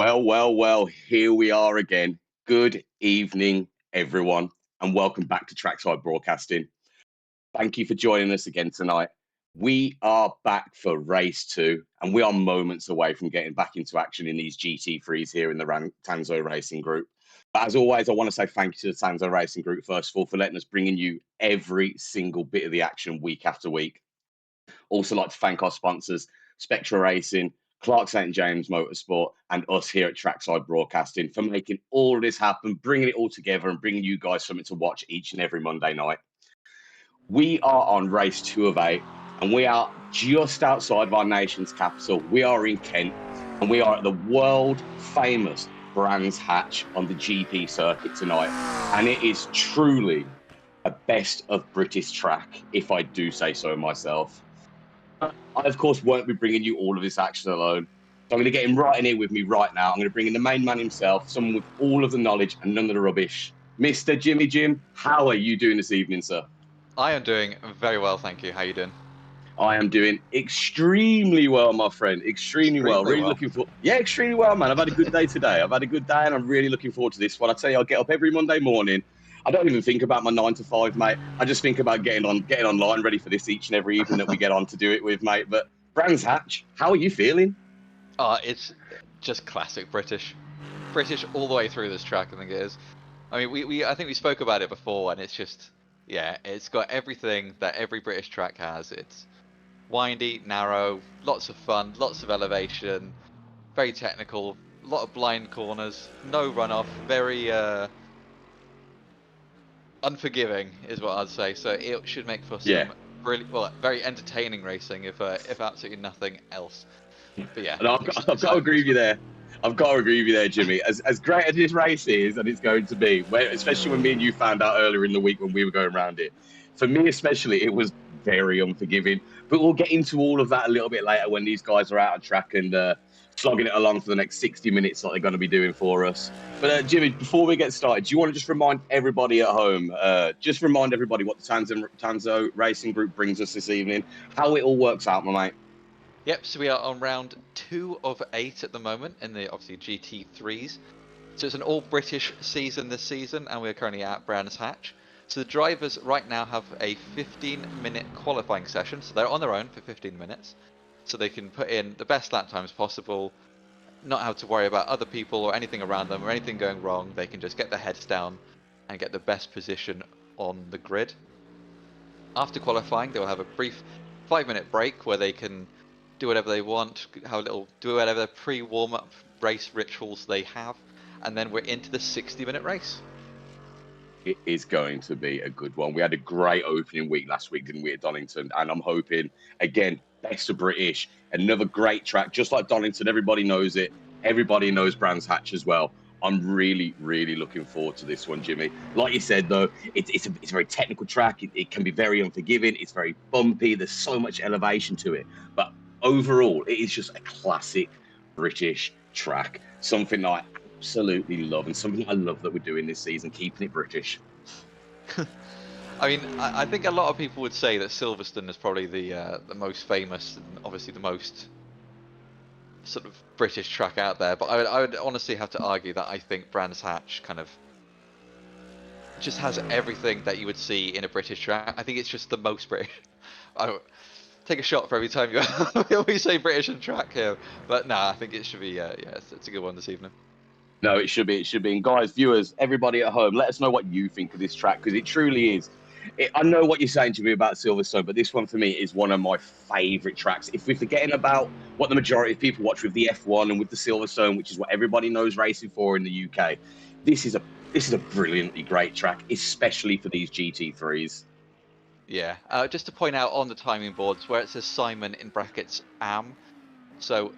Well, here we are again. Good evening, everyone, and welcome back to Trackside Broadcasting. Thank you for joining us again tonight. We are back for race 2, and we are moments away from getting back into action in these GT3s here in the Tanzo Racing Group. But as always, I want to say thank you to the Tanzo Racing Group, first of all, for letting us bring you every single bit of the action week after week. Also like to thank our sponsors, Spectra Racing, Clark St. James Motorsport, and us here at Trackside Broadcasting for making all of this happen, bringing it all together and bringing you guys something to watch each and every Monday night. We are on race 2 of 8, and we are just outside of our nation's capital. We are in Kent, and we are at the world-famous Brands Hatch on the GP circuit tonight. And it is truly a best of British track, if I do say so myself. I, of course, won't be bringing you all of this action alone. So I'm going to get him right in here with me right now. I'm going to bring in the main man himself, someone with all of the knowledge and none of the rubbish. Mr. Jimmy Jim, how are you doing this evening, sir? I am doing very well, thank you. How are you doing? I am doing extremely well, my friend. Extremely well. Really looking for. Yeah, extremely well, man. I've had a good day today. I've had a good day, and I'm really looking forward to this one. I tell you, I'll get up every Monday morning. I don't even think about my 9 to 5, mate. I just think about getting online, ready for this each and every evening that we get on to do it with, mate. But Brands Hatch, how are you feeling? It's just classic British all the way through this track. I think it is. I mean, I think we spoke about it before, and it's just, yeah, it's got everything that every British track has. It's windy, narrow, lots of fun, lots of elevation, very technical, a lot of blind corners, no runoff, very unforgiving is what I'd say. So it should make for some really very entertaining racing, if absolutely nothing else. But yeah, I've got to agree with you there. I've got to agree with you there, Jimmy. As great as this race is, and it's going to be, especially when me and you found out earlier in the week when we were going around it, for me especially, it was very unforgiving. But we'll get into all of that a little bit later when these guys are out on track and slogging it along for the next 60 minutes like they're going to be doing for us. But Jimmy, before we get started, do you want to just remind everybody at home, what the Tanzo Racing Group brings us this evening, how it all works out, my mate? Yep, so we are on round 2 of 8 at the moment in the, obviously, GT3s. So it's an all-British season this season, and we're currently at Brands Hatch. So the drivers right now have a 15-minute qualifying session, so they're on their own for 15 minutes. So they can put in the best lap times possible, not have to worry about other people or anything around them or anything going wrong. They can just get their heads down and get the best position on the grid. After qualifying, they'll have a brief 5-minute break where they can do whatever they want, do whatever pre-warm-up race rituals they have, and then we're into the 60-minute race. It is going to be a good one. We had a great opening week last week, didn't we, at Donington? And I'm hoping, again, best of British, another great track, just like Donington. Everybody knows it. Everybody knows Brands Hatch as well. I'm really, really looking forward to this one, Jimmy. Like you said, though, it's a very technical track. It can be very unforgiving. It's very bumpy. There's so much elevation to it. But overall, it is just a classic British track. Something I absolutely love, and something I love that we're doing this season, keeping it British. I mean, I think a lot of people would say that Silverstone is probably the most famous and obviously the most sort of British track out there, but I would honestly have to argue that I think Brands Hatch kind of just has everything that you would see in a British track. I think it's just the most British. I take a shot for every time we say British and track here, but no, I think it should be it's a good one this evening. No, it should be. It should be. And guys, viewers, everybody at home, let us know what you think of this track, because it truly is. I know what you're saying to me about Silverstone, but this one for me is one of my favourite tracks. If we're forgetting about what the majority of people watch with the F1 and with the Silverstone, which is what everybody knows racing for in the UK, this is a brilliantly great track, especially for these GT3s. Yeah, just to point out on the timing boards where it says Simon in brackets AM, so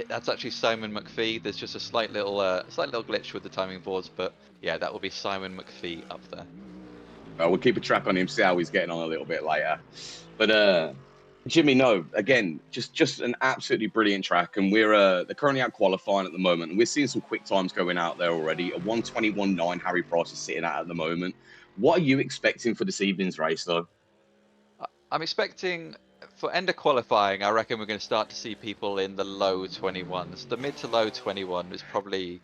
that's actually Simon McPhee. There's just a slight little glitch with the timing boards, but yeah, that will be Simon McPhee up there. We'll keep a track on him, see how he's getting on a little bit later. But Jimmy, no, again, just an absolutely brilliant track, and they're currently out qualifying at the moment, and we're seeing some quick times going out there already. A 1:21.9 Harry Price is sitting at the moment. What are you expecting for this evening's race, though? I'm expecting for end of qualifying, I reckon we're going to start to see people in the low 21s. The mid to low 21 is probably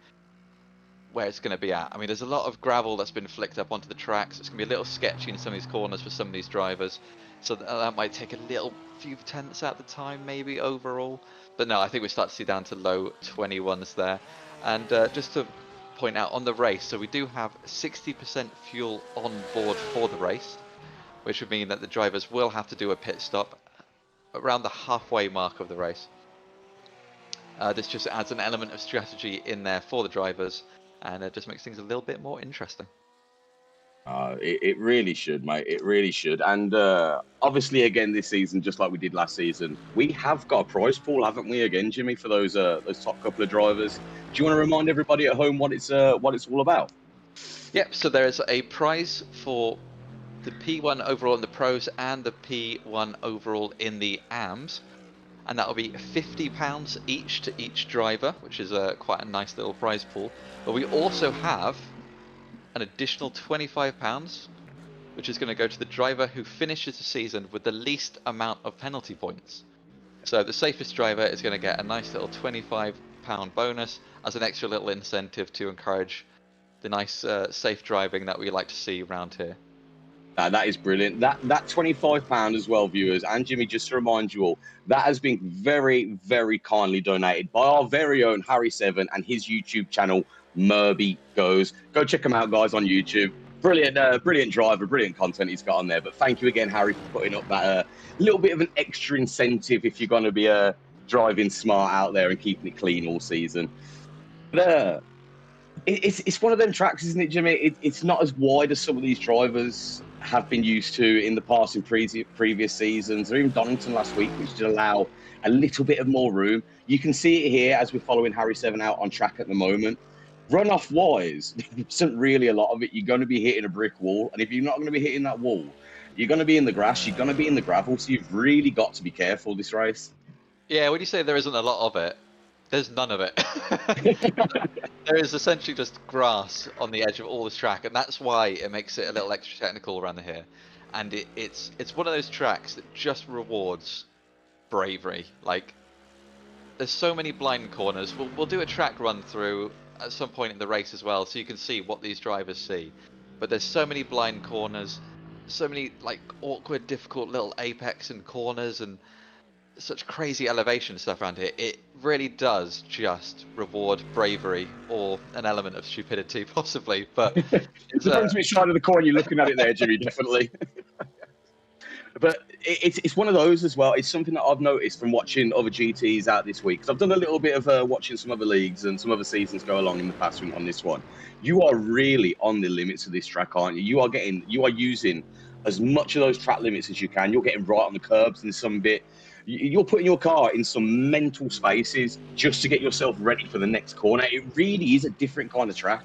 where it's going to be at. I mean, there's a lot of gravel that's been flicked up onto the tracks. So it's going to be a little sketchy in some of these corners for some of these drivers. So that might take a little few tenths at the time, maybe overall. But no, I think we start to see down to low 21s there. And just to point out on the race, so we do have 60% fuel on board for the race, which would mean that the drivers will have to do a pit stop around the halfway mark of the race. This just adds an element of strategy in there for the drivers, and it just makes things a little bit more interesting. It really should, mate. It really should. And obviously, again, this season, just like we did last season, we have got a prize pool, haven't we? Again, Jimmy, for those top couple of drivers. Do you want to remind everybody at home what it's all about? Yep. So there is a prize for the P1 overall in the pros and the P1 overall in the AMs, and that will be £50 each to each driver, which is quite a nice little prize pool. But we also have an additional £25, which is going to go to the driver who finishes the season with the least amount of penalty points. So the safest driver is going to get a nice little £25 bonus as an extra little incentive to encourage the nice safe driving that we like to see around here. That is brilliant. That £25 as well, viewers, and Jimmy, just to remind you all, that has been very, very kindly donated by our very own Harry7 and his YouTube channel, Murby Goes. Go check him out, guys, on YouTube. Brilliant driver, brilliant content he's got on there. But thank you again, Harry, for putting up that little bit of an extra incentive if you're going to be driving smart out there and keeping it clean all season. But it's one of them tracks, isn't it, Jimmy? It's not as wide as some of these drivers have been used to in the past in previous seasons, or even Donington last week, which did allow a little bit of more room. You can see it here as we're following Harry7 out on track at the moment. Runoff wise, there isn't really a lot of it. You're going to be hitting a brick wall, and if you're not going to be hitting that wall, you're going to be in the grass, you're going to be in the gravel, so you've really got to be careful this race. Yeah, when you say there isn't a lot of it, there's none of it. There is essentially just grass on the edge of all this track, and that's why it makes it a little extra technical around here. And it's one of those tracks that just rewards bravery. Like, there's so many blind corners. We'll do a track run through at some point in the race as well, so you can see what these drivers see. But there's so many blind corners, so many like awkward, difficult little apex and corners, and such crazy elevation stuff around here. It really does just reward bravery or an element of stupidity, possibly. But it depends which side of the coin you're looking at it there, Jimmy. Definitely. But it's one of those as well. It's something that I've noticed from watching other GTs out this week, because I've done a little bit of watching some other leagues and some other seasons go along in the past on this one. You are really on the limits of this track, aren't you? You are using as much of those track limits as you can. You're getting right on the curbs in some bit. You're putting your car in some mental spaces just to get yourself ready for the next corner. It really is a different kind of track.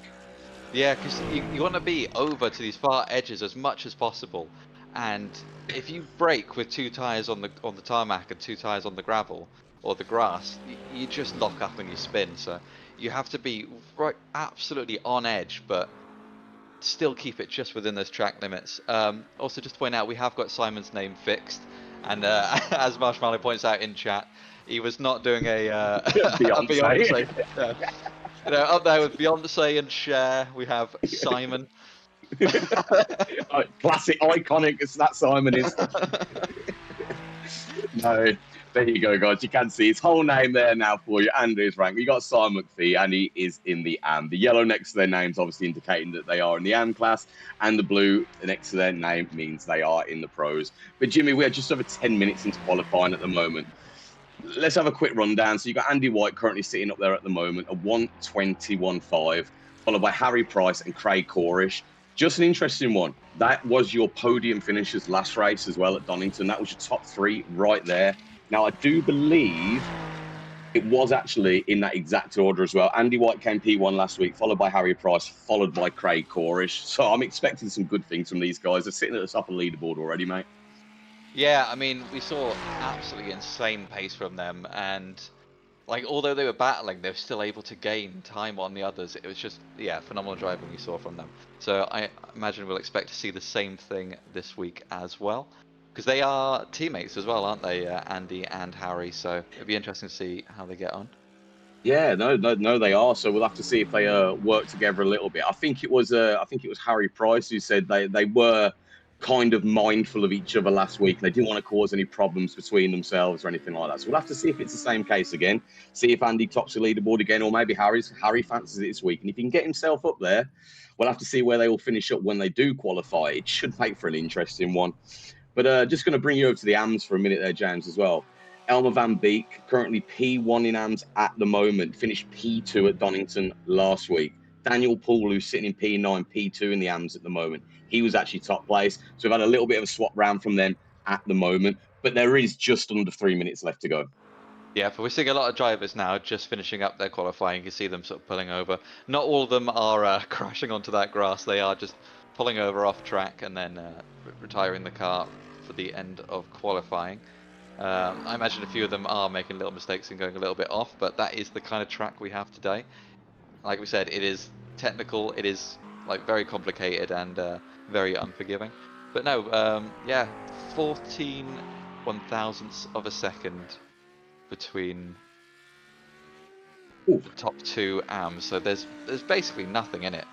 Yeah, because you want to be over to these far edges as much as possible. And if you brake with two tyres on the tarmac and two tyres on the gravel or the grass, you just lock up and you spin. So you have to be right, absolutely on edge, but still keep it just within those track limits. Also, just to point out, we have got Simon's name fixed. And as Marshmallow points out in chat, he was not doing a Beyonce. You know, up there with Beyonce and Cher, we have Simon. Classic, iconic as that Simon is. No, there you go, guys. You can see his whole name there now for you and his rank. You got Simon McPhee, and he is in the AM. The yellow next to their names obviously indicating that they are in the AM class, and the blue next to their name means they are in the pros. But Jimmy, we are just over 10 minutes into qualifying at the moment. Let's have a quick rundown. So you got Andy White currently sitting up there at the moment, a 1:21.5, followed by Harry Price and Craig Corish. Just an interesting one. That was your podium finishers last race as well at Donington. That was your top three right there. Now, I do believe it was actually in that exact order as well. Andy White came P1 last week, followed by Harry Price, followed by Craig Corish. So I'm expecting some good things from these guys. They're sitting at the top of the leaderboard already, mate. Yeah, I mean, we saw absolutely insane pace from them, and like, although they were battling, they were still able to gain time on the others. It was just, yeah, phenomenal driving we saw from them. So I imagine we'll expect to see the same thing this week as well. because they are teammates as well, aren't they, Andy and Harry? So it'd be interesting to see how they get on. Yeah, no, they are. So we'll have to see if they work together a little bit. I think it was Harry Price who said they were kind of mindful of each other last week. They didn't want to cause any problems between themselves or anything like that. So we'll have to see if it's the same case again. See if Andy tops the leaderboard again, or maybe Harry fancies it this week. And if he can get himself up there, we'll have to see where they all finish up when they do qualify. It should make for an interesting one. But just going to bring you over to the AMs for a minute there, James, as well. Elmer Van Beek, currently P1 in AMS at the moment, finished P2 at Donington last week. Daniel Poole, who's sitting in P9, P2 in the AMS at the moment, he was actually top place. So we've had a little bit of a swap round from them at the moment, but there is just under 3 minutes left to go. Yeah, but we're seeing a lot of drivers now just finishing up their qualifying. You can see them sort of pulling over. Not all of them are crashing onto that grass. They are just pulling over off track and then retiring the car for the end of qualifying. I imagine a few of them are making little mistakes and going a little bit off, but that is the kind of track we have today. Like we said, it is technical, it is like very complicated and very unforgiving. But no, yeah, 14 one-thousandths of a second between Ooh. the top two AMs, so there's basically nothing in it.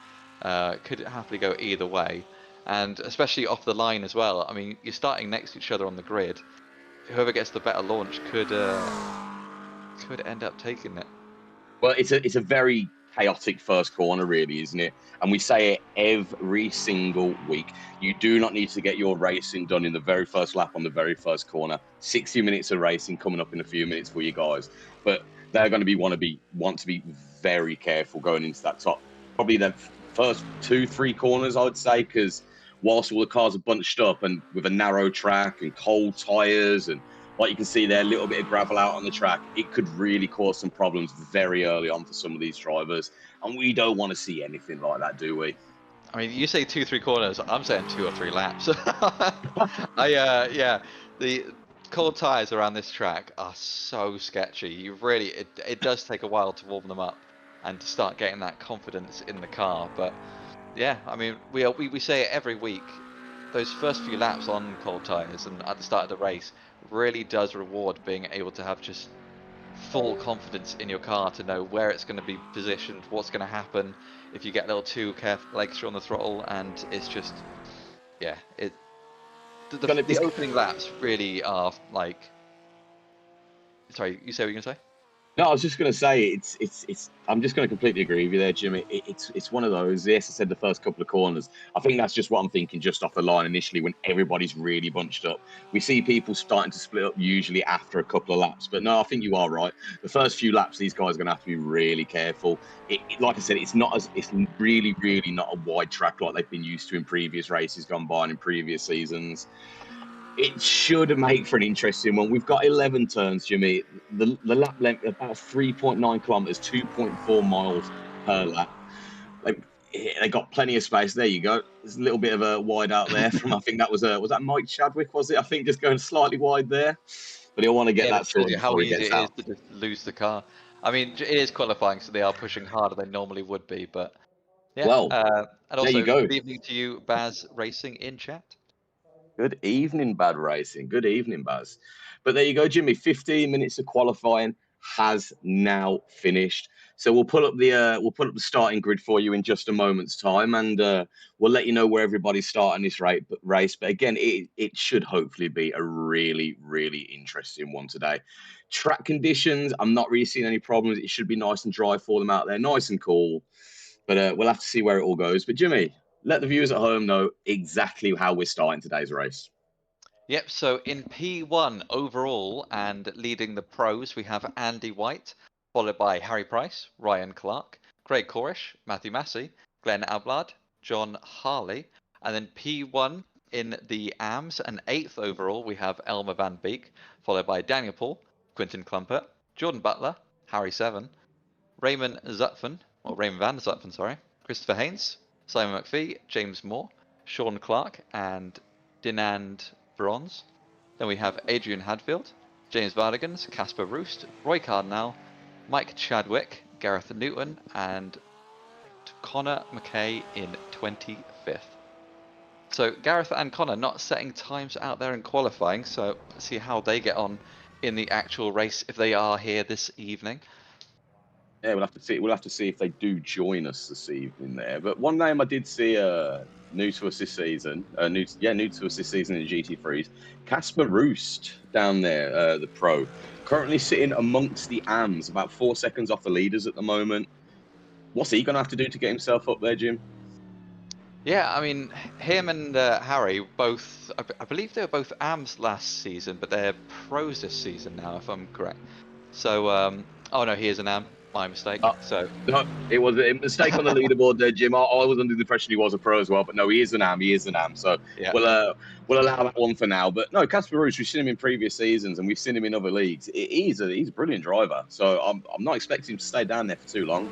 Could happily go either way, and especially off the line as well. I mean, you're starting next to each other on the grid. Whoever gets the better launch could end up taking it. Well, it's a very chaotic first corner, really, isn't it? And we say it every single week. You do not need to get your racing done in the very first lap on the very first corner. 60 minutes of racing coming up in a few minutes for you guys, but they're going to want to be very careful going into that top, probably the first 2-3 corners, I would say, because whilst all the cars are bunched up and with a narrow track and cold tires and like you can see there, a little bit of gravel out on the track, it could really cause some problems very early on for some of these drivers. And we don't want to see anything like that, do we? I mean, you say 2-3 corners. I'm saying 2 or 3 laps. Yeah, the cold tires around this track are so sketchy. It does take a while to warm them up and to start getting that confidence in the car. But yeah, I mean, we say it every week. Those first few laps on cold tires and at the start of the race really does reward being able to have just full confidence in your car to know where it's going to be positioned, what's going to happen if you get a little too careful, extra on the throttle, and it's just, yeah, the opening laps really are like. Sorry, you say what you're going to say? No, I was just going to say it's. I'm just going to completely agree with you there, Jimmy. It's one of those. Yes, I said the first couple of corners. I think that's just what I'm thinking just off the line initially when everybody's really bunched up. We see people starting to split up usually after a couple of laps. But no, I think you are right. The first few laps, these guys are going to have to be really careful. Like I said, it's really not a wide track like they've been used to in previous races gone by and in previous seasons. It should make for an interesting one. We've got 11 turns, Jimmy. The lap length about 3.9 kilometers, 2.4 miles per lap. They got plenty of space. There you go. There's a little bit of a wide out there from. I think that was that Mike Chadwick, was it? I think just going slightly wide there, but he'll want to get Yeah, that that shows sorted you how before he easy gets it is out. to just lose the car. I mean, it is qualifying, so they are pushing harder than normally would be, but yeah. Well, And there you also, go. good evening to you, Baz Racing in chat. Good evening, Bad Racing. Good evening, Baz. But there you go, Jimmy. 15 minutes of qualifying has now finished. So we'll put up the starting grid for you in just a moment's time, and we'll let you know where everybody's starting this race. But again, it should hopefully be a really, really interesting one today. Track conditions, I'm not really seeing any problems. It should be nice and dry for them out there, nice and cool. But we'll have to see where it all goes. But Jimmy, let the viewers at home know exactly how we're starting today's race. Yep, so in P1 overall and leading the pros, we have Andy White, followed by Harry Price, Ryan Clark, Craig Corish, Matthew Massey, Glenn Ablard, John Harley, and then P1 in the AMS and 8th overall, we have Elmer Van Beek, followed by Daniel Paul, Quinton Clumpert, Jordan Butler, Harry Seven, Raymond Van Zutphen, sorry, Christopher Haynes, Simon McPhee, James Moore, Sean Clark, and Dinand Bronze. Then we have Adrian Hadfield, James Vardigans, Casper Roost, Roy Cardinal, Mike Chadwick, Gareth Newton, and Connor McKay in 25th. So Gareth and Connor not setting times out there in qualifying, so let's see how they get on in the actual race if they are here this evening. Yeah, we'll have to see. We'll have to see if they do join us this evening there. But one name I did see new to us this season, new to us this season in the GT3s, Casper Roost down there, the pro, currently sitting amongst the AMs, about 4 seconds off the leaders at the moment. What's he going to have to do to get himself up there, Jim? Yeah, I mean, him and Harry both, I believe they were both AMs last season, but they're pros this season now, if I'm correct. So, oh no, he is an AM, my mistake. So, No, it was a mistake on the leaderboard there, Jim. I was under the impression he was a pro as well, but no, he is an AM. He is an AM. So yeah. we'll allow that one for now. But no, Casper Roost, we've seen him in previous seasons and we've seen him in other leagues. He's a brilliant driver. So I'm not expecting him to stay down there for too long.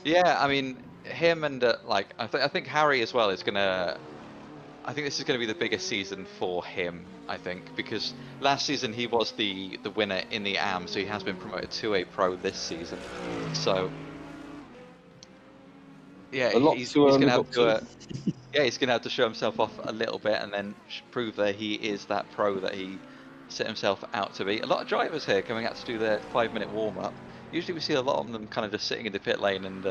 Yeah, I mean, him and I think Harry as well is gonna. I think this is going to be the biggest season for him. I think because last season he was the winner in the AM, so he has been promoted to a pro this season. So yeah, he's going to have to. He's going to have to show himself off a little bit and then prove that he is that pro that he set himself out to be. A lot of drivers here coming out to do their 5-minute warm up. Usually we see a lot of them kind of just sitting in the pit lane and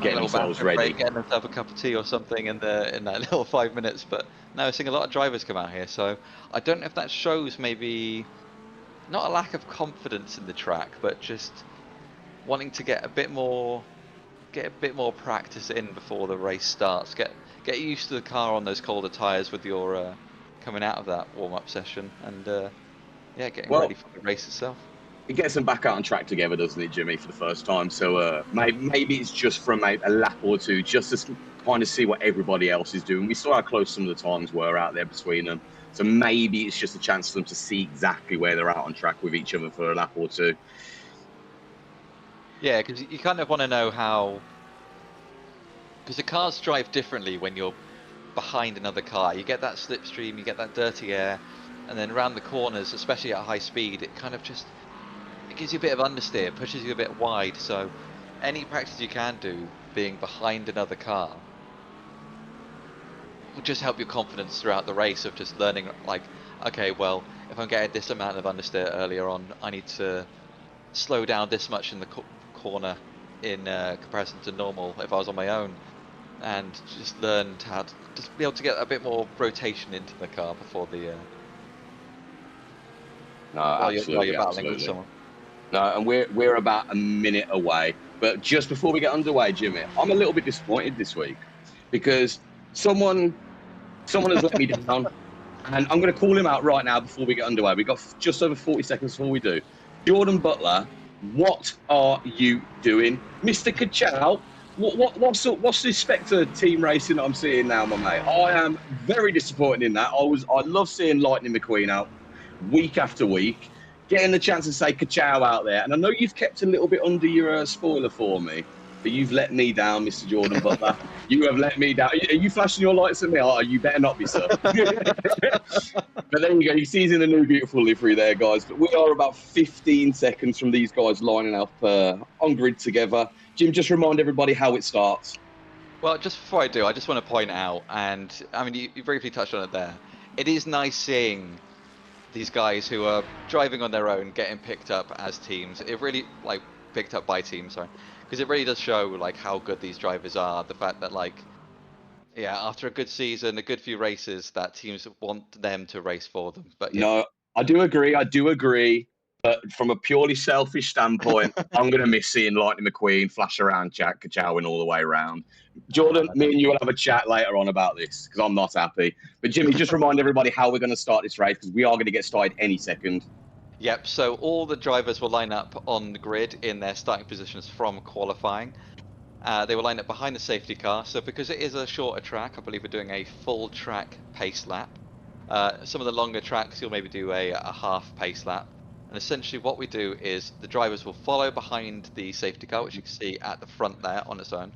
getting themselves ready, getting themselves a cup of tea or something in that little 5 minutes. But no, we're seeing a lot of drivers come out here, so I don't know if that shows maybe not a lack of confidence in the track, but just wanting to get a bit more practice in before the race starts. Get used to the car on those colder tyres with your coming out of that warm up session, and getting ready for the race itself. It gets them back out on track together, doesn't it, Jimmy, for the first time? So maybe it's just from a lap or two, just to kind of see what everybody else is doing. We saw how close some of the times were out there between them. So maybe it's just a chance for them to see exactly where they're out on track with each other for a lap or two. Yeah, because you kind of want to know how... Because the cars drive differently when you're behind another car. You get that slipstream, you get that dirty air, and then around the corners, especially at high speed, it kind of just... It gives you a bit of understeer, pushes you a bit wide, so any practice you can do being behind another car will just help your confidence throughout the race of just learning, like, okay, well, if I'm getting this amount of understeer earlier on, I need to slow down this much in the corner in comparison to normal if I was on my own, and just learn how to just be able to get a bit more rotation into the car before the while you're battling with someone. No, and we're about a minute away. But just before we get underway, Jimmy, I'm a little bit disappointed this week because someone has let me down, and I'm going to call him out right now before we get underway. We've got just over 40 seconds before we do. Jordan Butler, what are you doing, Mr. Kachow? What's this Spectra team racing that I'm seeing now, my mate? I am very disappointed in that. I love seeing Lightning McQueen out week after week, getting the chance to say Kachow out there. And I know you've kept a little bit under your spoiler for me, but you've let me down, Mr. Jordan Butler. You have let me down. Are you flashing your lights at me? Oh, you better not be, sir. But there you go. You see he's in a new beautiful livery there, guys. But we are about 15 seconds from these guys lining up on grid together. Jim, just remind everybody how it starts. Well, just before I do, I just want to point out, and I mean, you briefly touched on it there. It is nice seeing these guys who are driving on their own getting picked up as teams. It really, like, picked up by teams, sorry. Because it really does show, like, how good these drivers are. The fact that, like, yeah, after a good season, a good few races, that teams want them to race for them. But yeah. No, I do agree. But from a purely selfish standpoint, I'm going to miss seeing Lightning McQueen flash around Jack Kachowin all the way around. Jordan, me and you will have a chat later on about this because I'm not happy. But Jimmy, just remind everybody how we're going to start this race because we are going to get started any second. Yep, so all the drivers will line up on the grid in their starting positions from qualifying. They will line up behind the safety car. So because it is a shorter track, I believe we're doing a full track pace lap. Some of the longer tracks, you'll maybe do a half pace lap. And essentially what we do is the drivers will follow behind the safety car, which you can see at the front there on its own.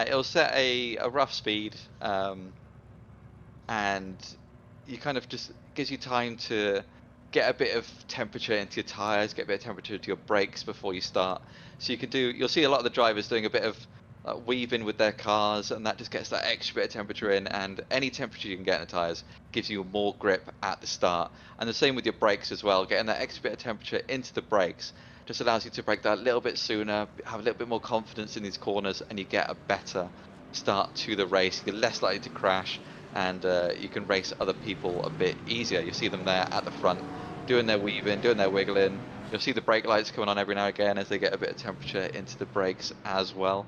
It'll set a rough speed, and you kind of just gives you time to get a bit of temperature into your tyres, get a bit of temperature to your brakes before you start. So you can you'll see a lot of the drivers doing a bit of weave in with their cars, and that just gets that extra bit of temperature in, and any temperature you can get in the tyres gives you more grip at the start. And the same with your brakes as well, getting that extra bit of temperature into the brakes just allows you to brake that a little bit sooner, have a little bit more confidence in these corners, and you get a better start to the race. You're less likely to crash, and you can race other people a bit easier. You see them there at the front doing their weaving, doing their wiggling. You'll see the brake lights coming on every now and again as they get a bit of temperature into the brakes as well.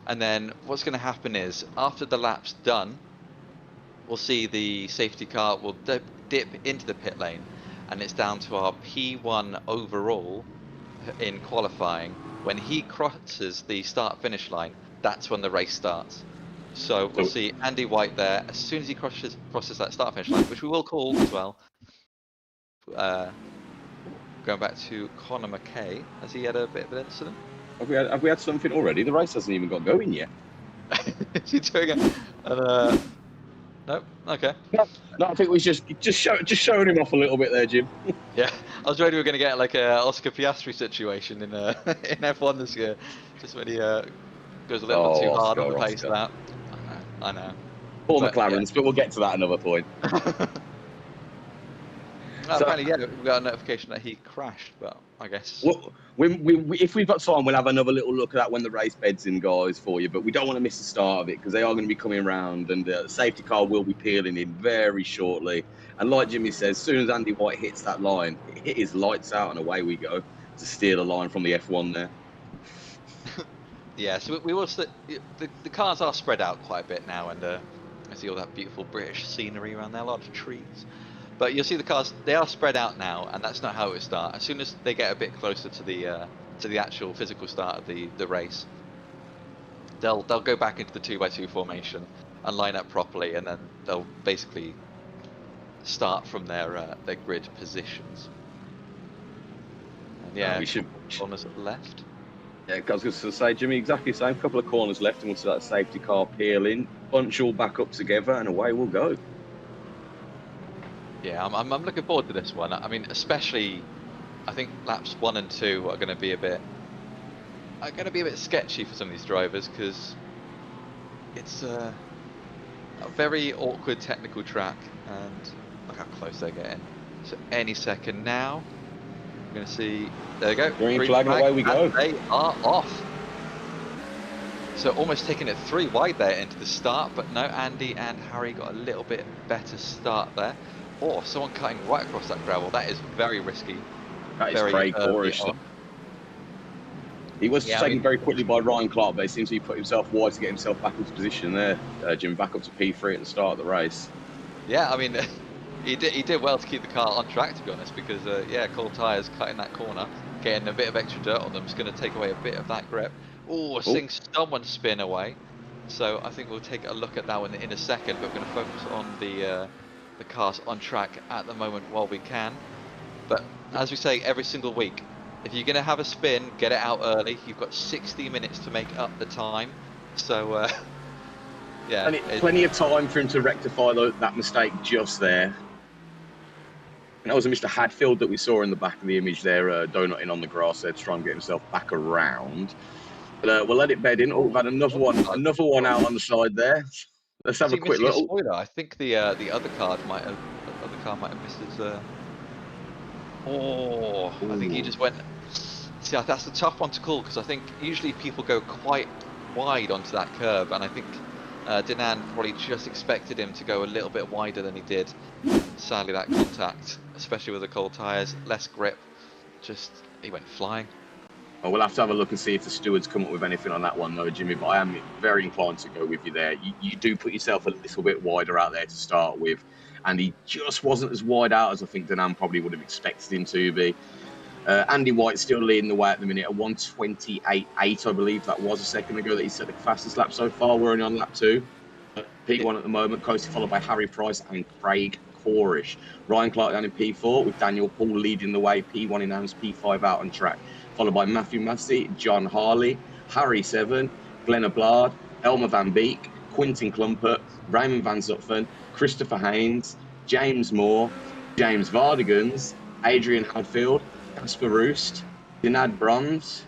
And then what's going to happen is, after the lap's done, we'll see the safety car will dip into the pit lane, and it's down to our P1 overall in qualifying. When he crosses the start-finish line, that's when the race starts. So we'll see Andy White there. As soon as he crosses that start-finish line, which we will call as well. Going back to Connor McKay, has he had a bit of an incident? Have we had something already? The race hasn't even got going yet. Is he doing it? Nope. Okay. No, I think we just showing him off a little bit there, Jim. Yeah, I was worried we were going to get like a Oscar Piastri situation in in F1 this year, just when he goes a little bit too hard on the pace lap. I know. Poor McLaren's, but we'll get to that another point. Apparently, yeah, we got a notification that he crashed, but I guess. Well, if we've got time, we'll have another little look at that when the race bed's in, guys, for you. But we don't want to miss the start of it because they are going to be coming around, and the safety car will be peeling in very shortly. And like Jimmy says, as soon as Andy White hits that line, it hit his lights out, and away we go to steer the line from the F1 there. Yeah, so we will. The cars are spread out quite a bit now, and I see all that beautiful British scenery around there, a lot of trees. But you'll see the cars, they are spread out now, and that's not how it starts. As soon as they get a bit closer to the actual physical start of the race, they'll go back into the 2x2 formation and line up properly, and then they'll basically start from their grid positions. And yeah, we should corners left. Yeah, I was going to say, Jimmy, exactly the same. Couple of corners left, and we'll see that safety car peel in, bunch all back up together, and away we'll go. Yeah, I'm looking forward to this one. I mean, especially, I think laps 1 and 2 are going to be a bit sketchy for some of these drivers because it's a very awkward technical track, and look how close they're getting. So any second now, we're going to see. There we go. Green flag, away we go. They are off. So almost taking it 3 wide there into the start, but no, Andy and Harry got a little bit better start there. Oh, someone cutting right across that gravel. That is very risky. That is Craig Corrish. He was taken very quickly by Ryan Clark, but he seems to put himself wide to get himself back into position there, Jim, back up to P3 at the start of the race. Yeah, I mean, he did well to keep the car on track, to be honest, because, yeah, cold tyres cutting that corner, getting a bit of extra dirt on them is going to take away a bit of that grip. Oh, seeing someone spin away. So I think we'll take a look at that one in a second, but we're going to focus on the cars on track at the moment while we can. But as we say every single week, if you're going to have a spin, get it out early. You've got 60 minutes to make up the time. So, yeah. Plenty of time for him to rectify that mistake just there. And that was a Mr. Hadfield that we saw in the back of the image there, donutting on the grass there to try and get himself back around. But we'll let it bed in. Oh, we've had another one out on the side there. Let's have a quick look. I think the other car might have missed his. I think he just went. See, that's the tough one to call because I think usually people go quite wide onto that curve, and I think Dinan probably just expected him to go a little bit wider than he did. Sadly, that contact, especially with the cold tyres, less grip, he went flying. Well, we'll have to have a look and see if the stewards come up with anything on that one, though, Jimmy. But I am very inclined to go with you there. You do put yourself a little bit wider out there to start with, and he just wasn't as wide out as I think Dinan probably would have expected him to be. Andy White still leading the way at the minute at 1:28.8, I believe that was a second ago that he set the fastest lap so far. We're only on lap 2. P1 at the moment, closely followed by Harry Price and Craig Corrish. Ryan Clark down in P4 with Daniel Paul leading the way. P1 in hands, P5 out on track. Followed by Matthew Massey, John Harley, Harry Seven, Glenn Ablard, Elmer Van Beek, Quintin Klumpert, Raymond Van Zutphen, Christopher Haynes, James Moore, James Vardigans, Adrian Hadfield, Casper Roost, Dinan Bronze,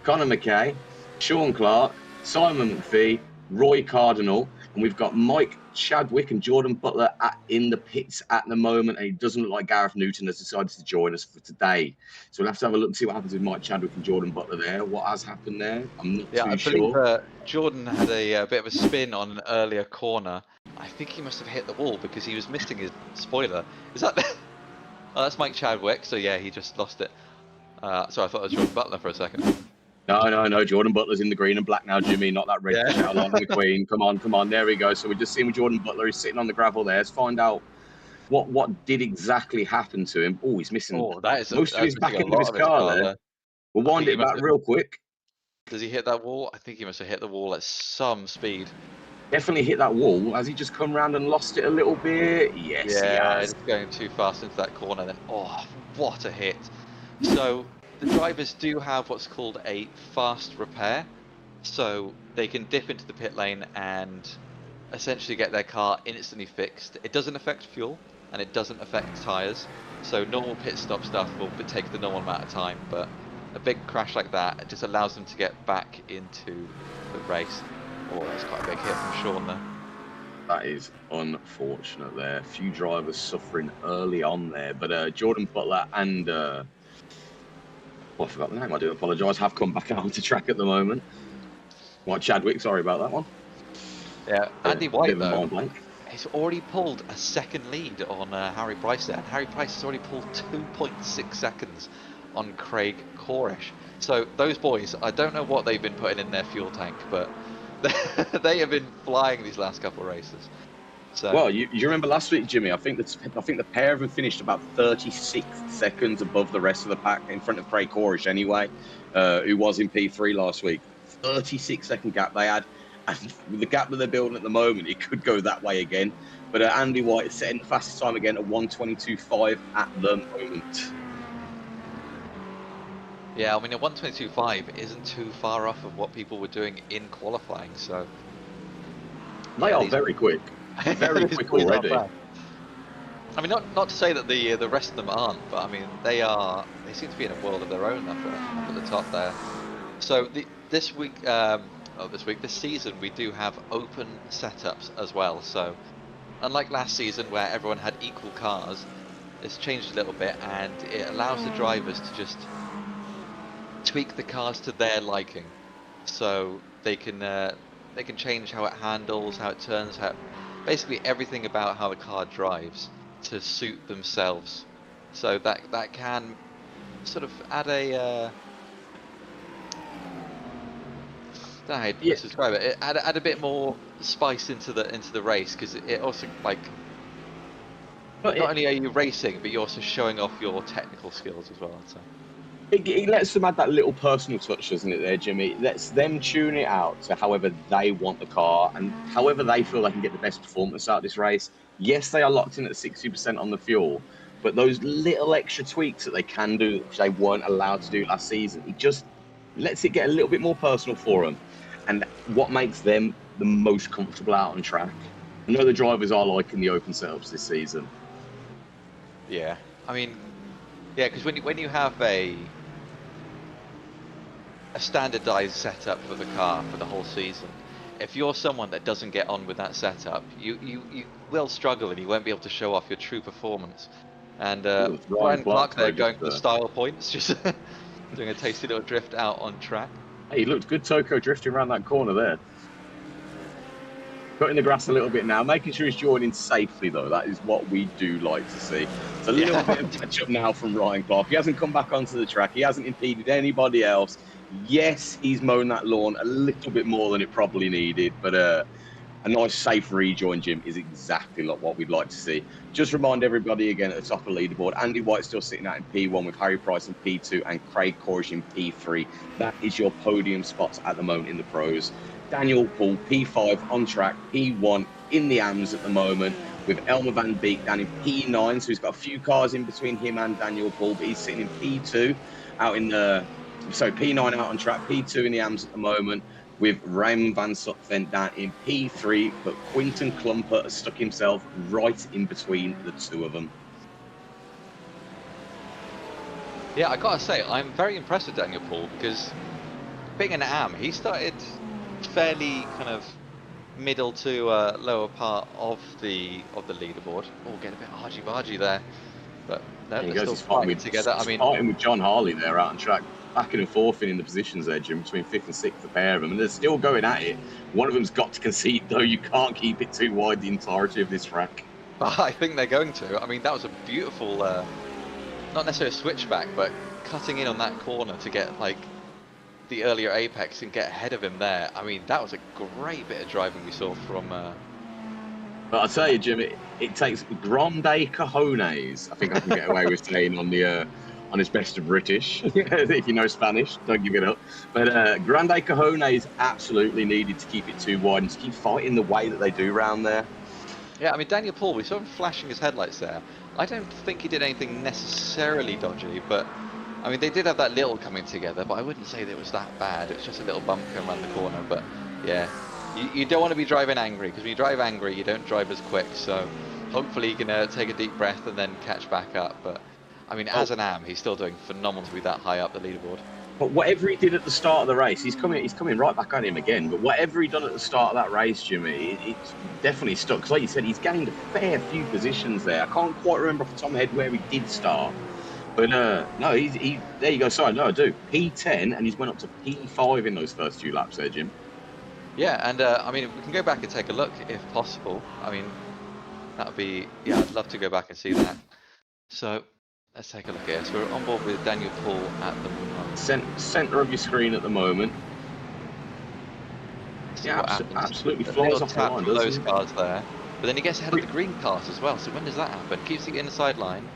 Connor McKay, Sean Clark, Simon McPhee, Roy Cardinal, and we've got Mike Chadwick and Jordan Butler in the pits at the moment. And it doesn't look like Gareth Newton has decided to join us for today. So we'll have to have a look and see what happens with Mike Chadwick and Jordan Butler there. What has happened there? I'm not Yeah, too I believe sure. Jordan had a bit of a spin on an earlier corner. I think he must have hit the wall because he was missing his spoiler. Is that? Oh, that's Mike Chadwick. So yeah, he just lost it. So I thought it was Jordan Butler for a second. No. Jordan Butler's in the green and black now, Jimmy. Not that red outline on the Queen. Come on. There we go. So we're just seeing with Jordan Butler. He's sitting on the gravel there. Let's find out what did exactly happen to him. Oh, he's missing Oh, that is most of his that's missing back a end of lot his of his car car there. there. We'll I wind think he it must back have. real quick. Does he hit that wall? I think he must have hit the wall at some speed. Definitely hit that wall. Has he just come round and lost it a little bit? Yes, he Yeah, has. just going too fast into that corner. Then, oh, what a hit! So the drivers do have what's called a fast repair, so they can dip into the pit lane and essentially get their car instantly fixed. It doesn't affect fuel and it doesn't affect tires, so normal pit stop stuff will take the normal amount of time, but a big crash like that just allows them to get back into the race. Oh, that's quite a big hit from Sean there. That is unfortunate there. A few drivers suffering early on there, but Jordan Butler and I forgot the name. I do apologise. Have come back onto track at the moment. What Chadwick? Sorry about that one. Yeah, Andy White bit of a though. mind blank. He's already pulled a second lead on Harry Price there, and Harry Price has already pulled 2.6 seconds on Craig Corish. So those boys, I don't know what they've been putting in their fuel tank, but they have been flying these last couple of races. So Well, you remember last week, Jimmy? I think the pair of them finished about 36 seconds above the rest of the pack in front of Craig Corish anyway, who was in P3 last week. 36-second gap they had. And with the gap that they're building at the moment, it could go that way again. But Andy White is setting the fastest time again at 1:22.5 at the moment. yeah, I mean a 1:22.5 isn't too far off of what people were doing in qualifying. So They are very quick. Very these quick boys are already. fast. I mean, not to say that the rest of them aren't, but I mean they seem to be in a world of their own up at the top there. So this season we do have open setups as well. So unlike last season where everyone had equal cars, it's changed a little bit and it allows the drivers to just tweak the cars to their liking. So they can change how it handles, how it turns, basically everything about how the car drives to suit themselves. So that can sort of add a I don't know how to describe it. Add a bit more spice into the race because it also not only are you racing, but you're also showing off your technical skills as well. I'd say. It lets them add that little personal touch, doesn't it, there, Jimmy? It lets them tune it out to however they want the car and however they feel they can get the best performance out of this race. Yes, they are locked in at 60% on the fuel, but those little extra tweaks that they can do, which they weren't allowed to do last season, it just lets it get a little bit more personal for them. And what makes them the most comfortable out on track. I know the drivers are liking the open setups this season. Yeah, I mean, yeah, because when you have a standardized setup for the car for the whole season, if you're someone that doesn't get on with that setup, you will struggle and you won't be able to show off your true performance. And Brian Clark there going for the style points, just doing a tasty little drift out on track. Hey, he looked good Toko drifting around that corner there. Cutting the grass a little bit now, making sure he's joining safely though. That is what we do like to see. It's a little bit of catch up now from Ryan Clark. He hasn't come back onto the track. He hasn't impeded anybody else. Yes, he's mown that lawn a little bit more than it probably needed, but a nice safe rejoin, Jim, is exactly like what we'd like to see. Just remind everybody again at the top of the leaderboard, Andy White still sitting out in P1 with Harry Price in P2 and Craig Corish in P3. That is your podium spots at the moment in the pros. Daniel Poole, P5 on track, P1 in the AMS at the moment, with Elmer Van Beek down in P9. So he's got a few cars in between him and Daniel Poole, but he's sitting in P2 out in the... So P9 out on track, P2 in the AMS at the moment, with Raymond Van Zutphen down in P3, but Quinton Klumper has stuck himself right in between the two of them. Yeah, I gotta say, I'm very impressed with Daniel Poole because being an AM, he started fairly kind of middle to lower part of the leaderboard. Oh, get a bit argy-bargy there, but no, And he they're goes, still fighting together. I he's mean, fighting with John Harley there out on track, backing and forth in the positions there, Jim, between fifth and sixth, the pair of them. And they're still going at it. One of them's got to concede, though. You can't keep it too wide the entirety of this track. I think they're going to. I mean, that was a beautiful, not necessarily a switchback, but cutting in on that corner to get like the earlier apex and get ahead of him there. I mean, that was a great bit of driving we saw from. But I'll tell you, Jim, it takes grande cojones. I think I can get away with saying on his best of British. If you know Spanish, don't give it up. But grande cojones absolutely needed to keep it too wide and to keep fighting the way that they do round there. Yeah, I mean, Daniel Paul, we saw him flashing his headlights there. I don't think he did anything necessarily dodgy, but I mean, they did have that little coming together, but I wouldn't say that it was that bad. It was just a little bump coming around the corner, but yeah. You don't want to be driving angry, because when you drive angry, you don't drive as quick, so hopefully you can take a deep breath and then catch back up. But I mean, as an AM, he's still doing phenomenal to be that high up the leaderboard. But whatever he did at the start of the race, he's coming right back at him again. But whatever he done at the start of that race, Jimmy, it's definitely stuck. Because like you said, he's gained a fair few positions there. I can't quite remember off the top of my head where he did start. But no, he there you go. Sorry, no, I do. P10, and he's went up to P5 in those first few laps there, Jim. Yeah, and I mean, we can go back and take a look if possible. I mean, that would be, yeah, I'd love to go back and see that. So let's take a look here. So we're on board with Daniel Paul at the moment. Center of your screen at the moment. Yeah, absolutely flies off the line, those cars there. But then he gets ahead of the green cars as well. So when does that happen? Keeps the inside line.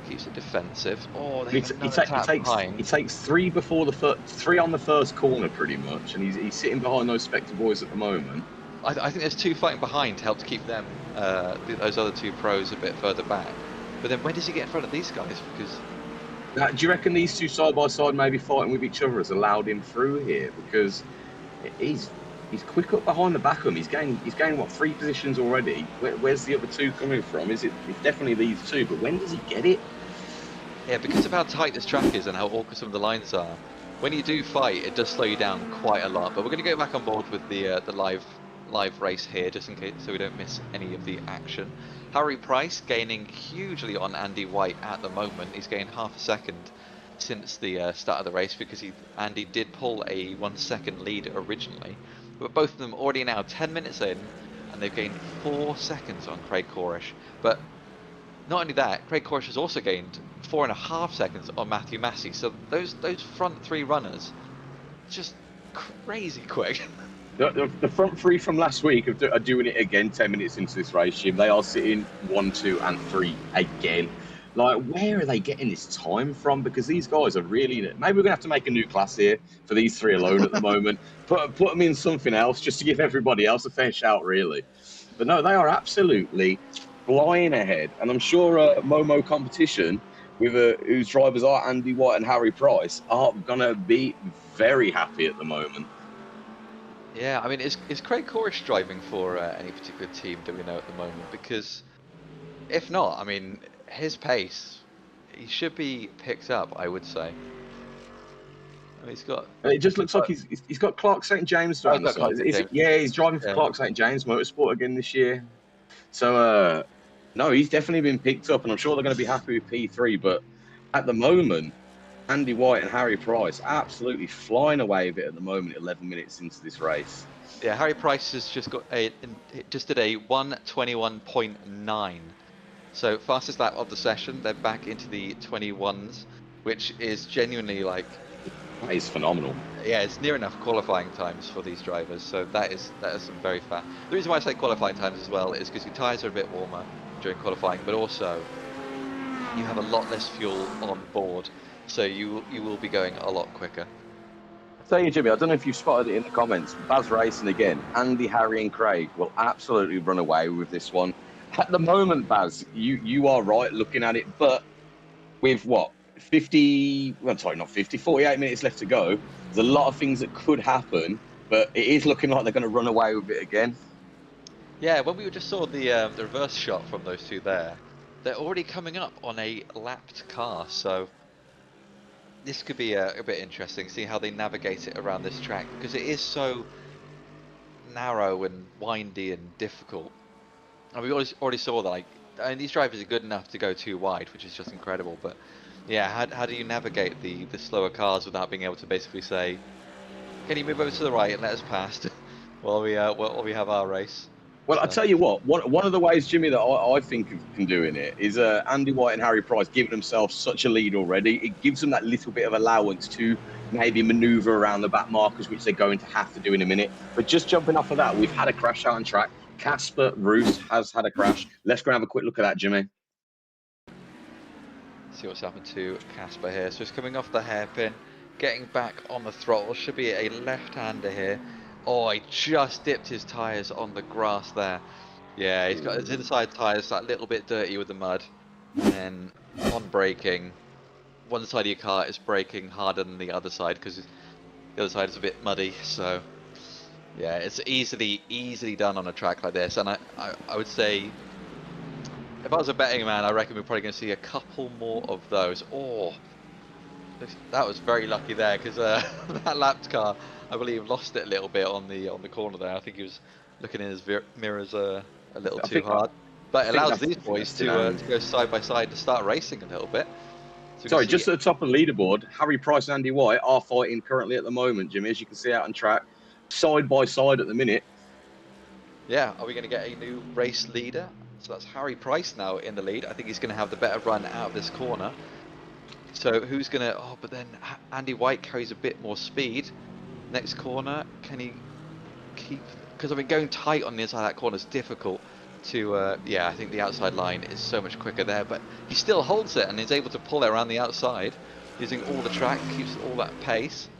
Keeps it defensive. Oh, he takes three on the first corner pretty much, and he's sitting behind those Spectre boys at the moment. I think there's two fighting behind to help to keep them, those other two pros a bit further back. But then when does he get in front of these guys? Because do you reckon these two side by side maybe fighting with each other has allowed him through here? Because he's quick up behind the back of him. He's gained what, 3 positions already? Where's the other two coming from? It's definitely these two, but when does he get it? Yeah, because of how tight this track is and how awkward some of the lines are, when you do fight, it does slow you down quite a lot. But we're going to go back on board with the live race here, just in case, so we don't miss any of the action. Harry Price gaining hugely on Andy White at the moment. He's gained half a second since the start of the race, because Andy did pull a 1 second lead originally. But both of them already now 10 minutes in, and they've gained 4 seconds on Craig Corish. But not only that, Craig Corish has also gained 4.5 seconds on Matthew Massey. So those front 3 runners, just crazy quick. The front 3 from last week are doing it again 10 minutes into this race, Jim. They are sitting 1, 2, and 3 again. Like, where are they getting this time from? Because these guys are really... Maybe we're going to have to make a new class here for these 3 alone at the moment. Put them in something else just to give everybody else a fair shout, really. But no, they are absolutely flying ahead. And I'm sure Momo Competition, with whose drivers are Andy White and Harry Price, are going to be very happy at the moment. Yeah, I mean, is Craig Corish driving for any particular team that we know at the moment? Because if not, I mean, his pace, he should be picked up, I would say. I mean, he's got... It just looks like he's got Clark St. James down the side. Yeah, he's driving for Clark St. James Motorsport again this year. So, no, he's definitely been picked up, and I'm sure they're going to be happy with P3. But at the moment, Andy White and Harry Price absolutely flying away with it at the moment, 11 minutes into this race. Yeah, Harry Price has just did a 1:21.9. So fastest lap of the session. They're back into the 21s, which is genuinely like... That is phenomenal. Yeah, it's near enough qualifying times for these drivers. So that is some very fast. The reason why I say qualifying times as well is because your tyres are a bit warmer during qualifying, but also you have a lot less fuel on board, so you will be going a lot quicker. I'll tell you, Jimmy, I don't know if you've spotted it in the comments. Baz Racing again. Andy, Harry, and Craig will absolutely run away with this one. At the moment, Baz, you are right looking at it, but with what? 48 minutes left to go. There's a lot of things that could happen, but it is looking like they're going to run away with it again. Yeah, when we just saw the reverse shot from those two there, they're already coming up on a lapped car, so this could be a bit interesting, see how they navigate it around this track, because it is so narrow and windy and difficult. And we already saw that, like, I mean, these drivers are good enough to go too wide, which is just incredible. But yeah, how do you navigate the slower cars without being able to basically say, can you move over to the right and let us past while we have our race? Well, I So, tell you what, one of the ways, Jimmy, that I think of can doing it is Andy White and Harry Price giving themselves such a lead already. It gives them that little bit of allowance to maybe manoeuvre around the back markers, which they're going to have to do in a minute. But just jumping off of that, we've had a crash out on track. Casper Roos has had a crash. Let's go and have a quick look at that, Jimmy. see what's happened to Casper here. So he's coming off the hairpin, getting back on the throttle. Should be a left-hander here. Oh, he just dipped his tyres on the grass there. Yeah, he's got his inside tyres that little bit dirty with the mud. And on braking, one side of your car is braking harder than the other side because the other side is a bit muddy. So yeah, it's easily done on a track like this. And I would say, if I was a betting man, I reckon we're probably going to see a couple more of those. Oh, that was very lucky there, because that lapped car, I believe, lost it a little bit on the corner there. I think he was looking in his mirrors a little too hard. But it allows these boys to go side by side to start racing a little bit. So Sorry, just at the top of the leaderboard, Harry Price and Andy White are fighting currently at the moment, Jimmy, as you can see out on track, side by side at the minute. Yeah, are we going to get a new race leader? So that's Harry Price now in the lead. I think he's going to have the better run out of this corner. So who's going to... Oh, but then Andy White carries a bit more speed. Next corner, can he keep... Because, I mean, going tight on the inside of that corner is difficult to... yeah, I think the outside line is so much quicker there. But he still holds it and is able to pull it around the outside, using all the track, keeps all that pace.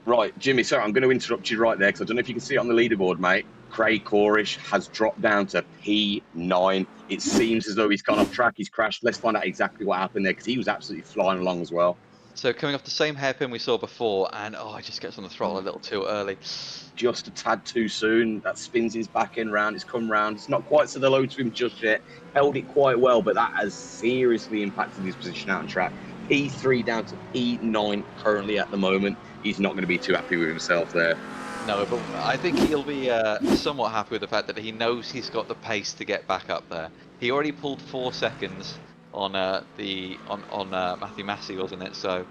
Right, Jimmy, sorry, I'm going to interrupt you right there, because I don't know if you can see it on the leaderboard, mate. Craig Corish has dropped down to P9. It seems as though he's gone off track, he's crashed. Let's find out exactly what happened there, because he was absolutely flying along as well. So coming off the same hairpin we saw before, and oh, he just gets on the throttle a little too early. Just a tad too soon. That spins his back end round. It's come round. It's not quite so low to him just yet. Held it quite well, but that has seriously impacted his position out on track. P3 down to P9 currently at the moment. He's not going to be too happy with himself there. No, but I think he'll be somewhat happy with the fact that he knows he's got the pace to get back up there. He already pulled 4 seconds on Matthew Massey, wasn't it? So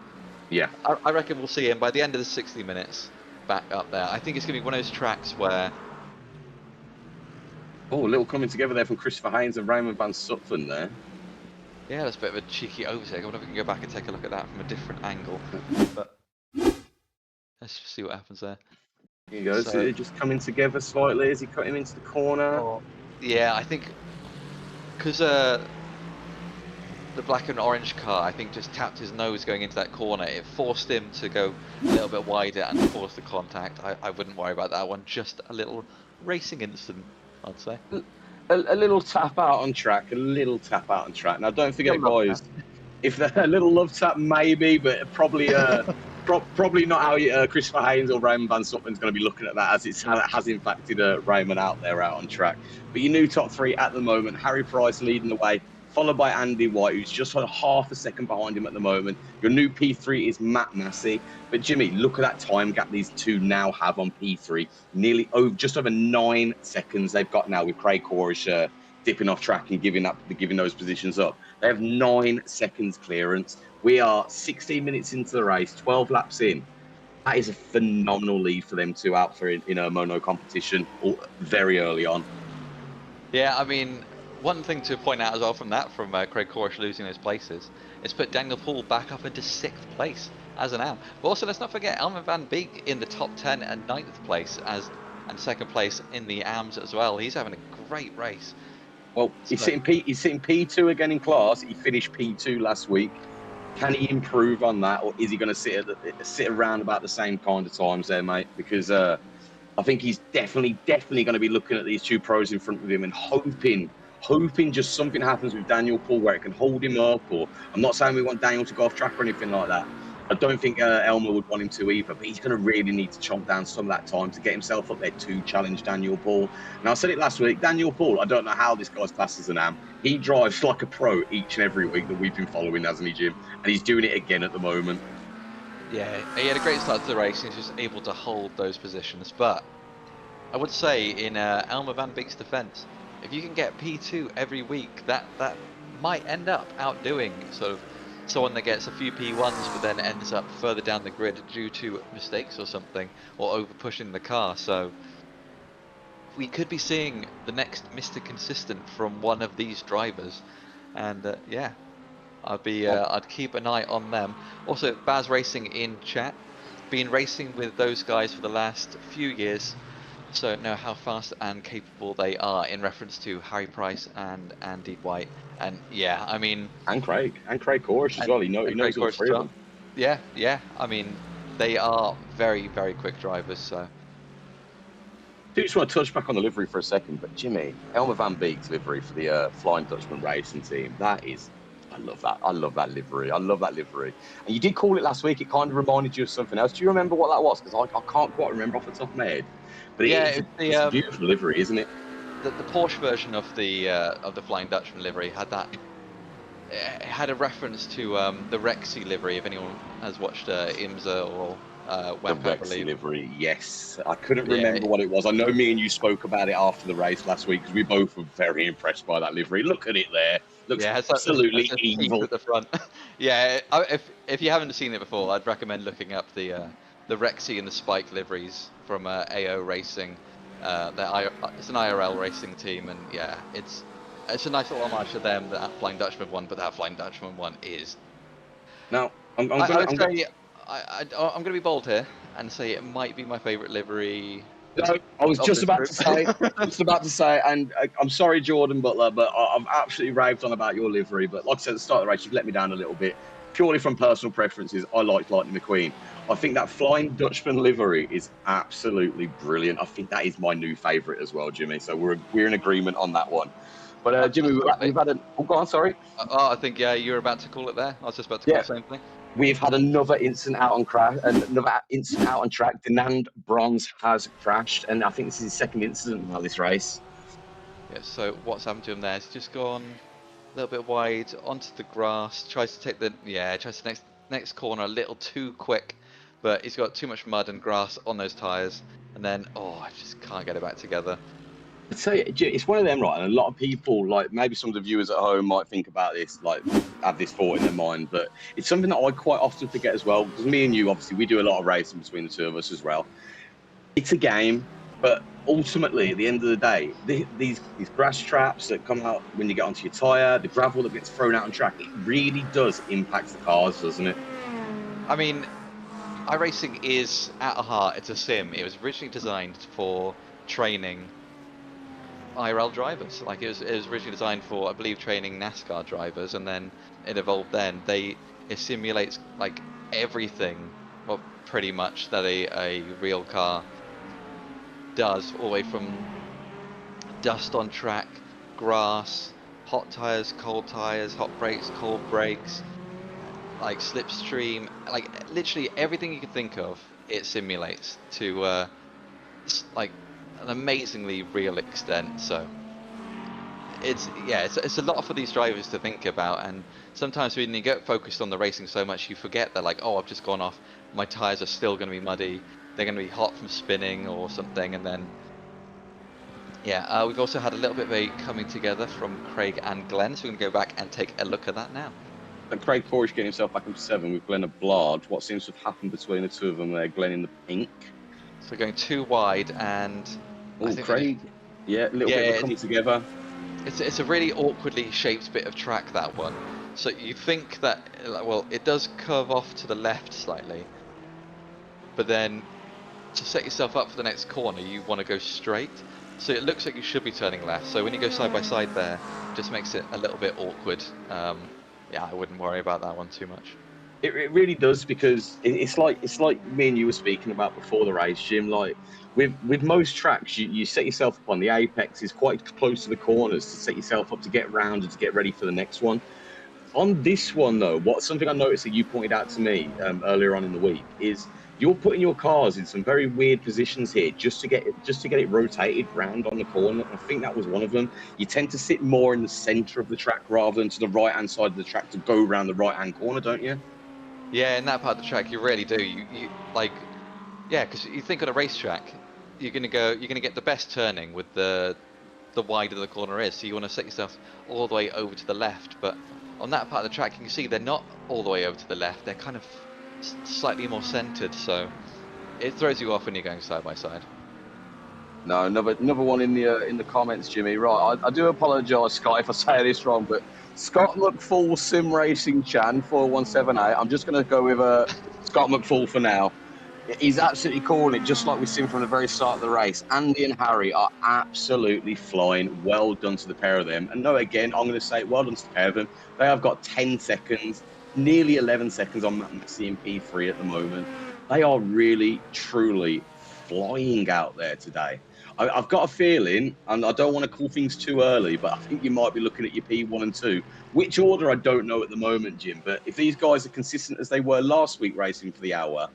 yeah, I reckon we'll see him by the end of the 60 minutes back up there. I think it's going to be one of those tracks where... Oh, a little coming together there from Christopher Haynes and Raymond Van Zutphen there. Yeah, that's a bit of a cheeky overtake. I wonder if we can go back and take a look at that from a different angle. But let's just see what happens there. Here he goes. So they're just coming together slightly as he cut him into the corner. Oh, yeah, I think because the black and orange car, I think, just tapped his nose going into that corner. It forced him to go a little bit wider and force the contact. I wouldn't worry about that one. Just a little racing incident, I'd say. A little tap out on track. A little tap out on track. Now, don't forget, guys, if they're a little love tap, maybe, but probably probably not how Christopher Haynes or Raymond Van Zutphen's going to be looking at that, as it has impacted Raymond out on track. But your new top 3 at the moment, Harry Price leading the way, followed by Andy White, who's just on half a second behind him at the moment. Your new P3 is Matt Massey. But Jimmy, look at that time gap these two now have on P3. Nearly just over 9 seconds they've got now, with Craig Corish dipping off track and giving those positions up. They have 9 seconds clearance. We are 16 minutes into the race, 12 laps in. That is a phenomenal lead for them two out for in a mono competition very early on. Yeah, I mean, one thing to point out as well from Craig Corish losing those places is put Daniel Poole back up into 6th place as an AM. But also, let's not forget Elman van Beek in the top 10 and 9th place and 2nd place in the AMs as well. He's having a great race. Well, he's sitting P2 again in class. He finished P2 last week. Can he improve on that, or is he going to sit around about the same kind of times there, mate? Because I think he's definitely going to be looking at these two pros in front of him and hoping just something happens with Daniel Poole where it can hold him up. Or I'm not saying we want Daniel to go off track or anything like that. I don't think Elmer would want him to either, but he's going to really need to chomp down some of that time to get himself up there to challenge Daniel Poole. And I said it last week, Daniel Poole, I don't know how this guy's classed as an AM. He drives like a pro each and every week that we've been following, hasn't he, Jim? And he's doing it again at the moment. Yeah, he had a great start to the race. He was just able to hold those positions. But I would say, in Elmer Van Beek's defence, if you can get P2 every week, that might end up outdoing sort of someone that gets a few P1s, but then ends up further down the grid due to mistakes or something, or over pushing the car. So we could be seeing the next Mr. Consistent from one of these drivers, and yeah, I'd keep an eye on them. Also, Baz Racing in chat, been racing with those guys for the last few years, so know how fast and capable they are in reference to Harry Price and Andy White. And yeah, I mean, And Craig Corish as well. He and knows Craig all Course three as of well. them. Yeah, I mean, they are very, very quick drivers. So I do just want to touch back on the livery for a second, but Jimmy, Elmer Van Beek's livery for the Flying Dutchman racing team, that is, I love that. I love that livery. I love that livery. And you did call it last week. It kind of reminded you of something else. Do you remember what that was? Because I can't quite remember off the top of my head. But yeah, it's a beautiful livery, isn't it? the Porsche version of the Flying Dutchman livery had that. It had a reference to the Rexy livery. If anyone has watched IMSA or The WEC, I Rexy believe. livery, yes. I couldn't Yeah, remember what it was. I know me and you spoke about it after the race last week because we both were very impressed by that livery. Look at it there. Looks yeah, absolutely has a teeth evil. at the front. Yeah, if you haven't seen it before, I'd recommend looking up the Rexy and the Spike liveries from AO Racing. It's an IRL racing team, and yeah, it's a nice little homage to them, that Flying Dutchman one, but that Flying Dutchman one is. Now, I would say I'm gonna be bold here and say it might be my favourite livery no, I was of just this about group. to say, and I'm sorry, Jordan Butler, but I've absolutely raved on about your livery. But like I said at the start of the race, you've let me down a little bit. Purely from personal preferences, I like Lightning McQueen. I think that Flying Dutchman livery is absolutely brilliant. I think that is my new favourite as well, Jimmy. So we're in agreement on that one. But Jimmy, Sorry. we've had an. Oh, go on, sorry. Oh, I think yeah, you were about to call it there. I was just about to call Yeah, the same thing. we've had another incident out on crash, another incident out on track. Denand Bronze has crashed, and I think this is his second incident now this race. Yeah. So what's happened to him there? He's just gone a little bit wide onto the grass. Tries to take tries the next corner a little too quick, but he's got too much mud and grass on those tires, and then I just can't get it back together. I'd say it's one of them, right? And a lot of people, like maybe some of the viewers at home, might think about this, like have this thought in their mind. But it's something that I quite often forget as well, because me and you, obviously, we do a lot of racing between the two of us as well. It's a game, but ultimately, at the end of the day, these grass traps that come out when you get onto your tire, the gravel that gets thrown out on track, it really does impact the cars, doesn't it? I mean, iRacing is at a heart, it's a sim. It was originally designed for training IRL drivers. Like it was originally designed for, I believe, training NASCAR drivers, and then it evolved. It simulates like everything, well, pretty much that a real car does, all the way from dust on track, grass, hot tires, hot brakes, cold brakes, like slipstream, like literally everything you could think of. It simulates to like an amazingly real extent. So it's a lot for these drivers to think about, and sometimes when you get focused on the racing so much, you forget that, like, oh, I've just gone off, my tires are still going to be muddy, they're going to be hot from spinning or something. And then we've also had a little bit of a coming together from Craig and Glenn, so we're going to go back and take a look at that now. And Craig Corish getting himself back into 7 with Glenn Blard. What seems to have happened between the two of them there? Glenn in the pink. So going too wide, and Oh, Craig. Yeah, a little bit of a coming together. It's a really awkwardly shaped bit of track, that one. So you think that, well, it does curve off to the left slightly, but then to set yourself up for the next corner, you want to go straight. So it looks like you should be turning left. So when you go side by side there, it just makes it a little bit awkward. I wouldn't worry about that one too much. It really does, because it's like me and you were speaking about before the race, Jim. Like with most tracks, you set yourself up on the apex is quite close to the corners to set yourself up to get round and to get ready for the next one. On this one, though, something I noticed that you pointed out to me earlier on in the week is you're putting your cars in some very weird positions here just to get it rotated round on the corner. I think that was one of them. You tend to sit more in the centre of the track rather than to the right hand side of the track to go around the right hand corner, don't you? Yeah, in that part of the track, you really do. You like, yeah, because you think on a racetrack, you're gonna get the best turning with the wider the corner is. So you want to set yourself all the way over to the left. But on that part of the track, you can see they're not all the way over to the left. They're kind of slightly more centered. So it throws you off when you're going side by side. No, another one in the comments, Jimmy. Right, I do apologise, Scott, if I say this wrong, but Scott McFall Sim Racing Chan 4178. I'm just going to go with Scott McFall for now. He's absolutely calling it, just like we've seen from the very start of the race. Andy and Harry are absolutely flying. Well done to the pair of them. And no, again, I'm going to say well done to the pair of them. They have got 10 seconds, nearly 11 seconds on Matt Massey and P3 at the moment. They are really, truly flying out there today. I've got a feeling, and I don't want to call things too early, but I think you might be looking at your P1 and 2. Which order, I don't know at the moment, Jim. But if these guys are consistent as they were last week racing for the hour,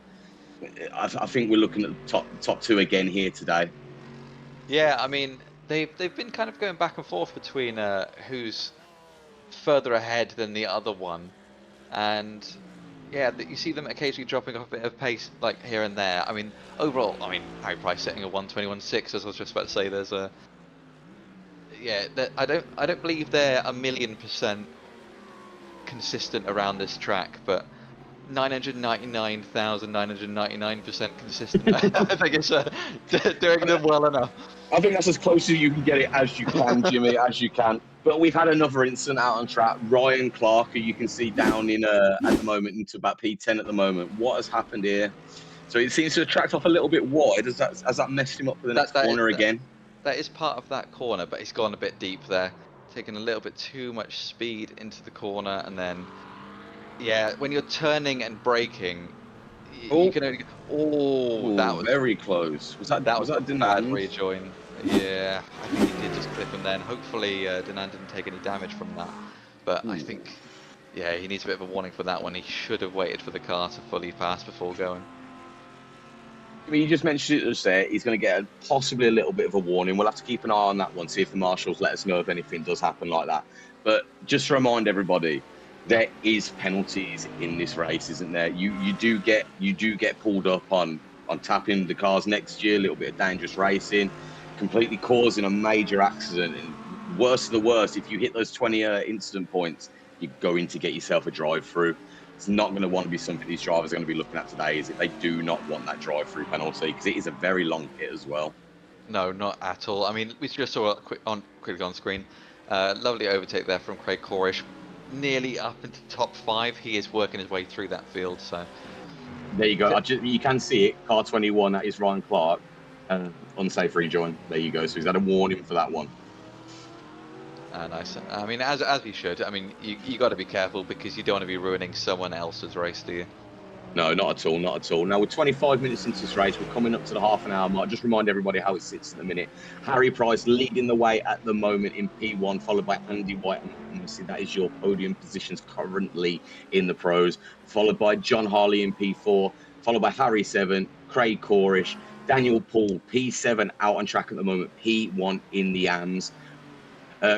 I think we're looking at the top two again here today. Yeah, I mean they've been kind of going back and forth between who's further ahead than the other one, and yeah, you see them occasionally dropping off a bit of pace like here and there. I mean, overall, I mean, Harry Price setting a 1:21.6, as I was just about to say. There's a yeah, I don't believe they're 1,000,000% consistent around this track, but 999,999% consistent. I think it's doing them well enough. I think that's as close as you can get it as you can, Jimmy, as you can. But we've had another incident out on track. Ryan Clark, who you can see down in at the moment into about P10 at the moment. What has happened here? So it seems to have tracked off a little bit wide. Has that messed him up for the next corner again? That is part of that corner, but he's gone a bit deep there, taking a little bit too much speed into the corner, and then yeah, when you're turning and braking, you can only. Oh, that was very close. Was that a Dinand? bad rejoin. Yeah, I think he did just clip him then. Hopefully, Dinand didn't take any damage from that, but I think yeah, he needs a bit of a warning for that one. He should have waited for the car to fully pass before going. I mean, you just mentioned it just there. He's going to get possibly a little bit of a warning. We'll have to keep an eye on that one, see if the marshals let us know if anything does happen like that. But just to remind everybody, there is penalties in this race, isn't there? You do get pulled up on tapping the cars next to you, a little bit of dangerous racing, completely causing a major accident. And worst of the worst, if you hit those 20 incident points, you're going to get yourself a drive-through. It's not going to want to be something these drivers are going to be looking at today, is it? They do not want that drive-through penalty because it is a very long hit as well. No, not at all. I mean, we just saw it quickly on screen. Lovely overtake there from Craig Corish, nearly up into top 5. He is working his way through that field. So there you go. You can see it. Car 21. That is Ryan Clark. Unsafe rejoin. There you go. So he's had a warning for that one. Nice. I mean, as we should. I mean, you got to be careful because you don't want to be ruining someone else's race, do you? No, not at all, not at all. Now, we're 25 minutes into this race. We're coming up to the half an hour mark. Just remind everybody how it sits at the minute. Harry Price leading the way at the moment in P1, followed by Andy White and Massey. That is your podium positions currently in the pros. Followed by John Harley in P4, followed by Harry 7, Craig Corish, Daniel Paul, P7 out on track at the moment, P1 in the AMS.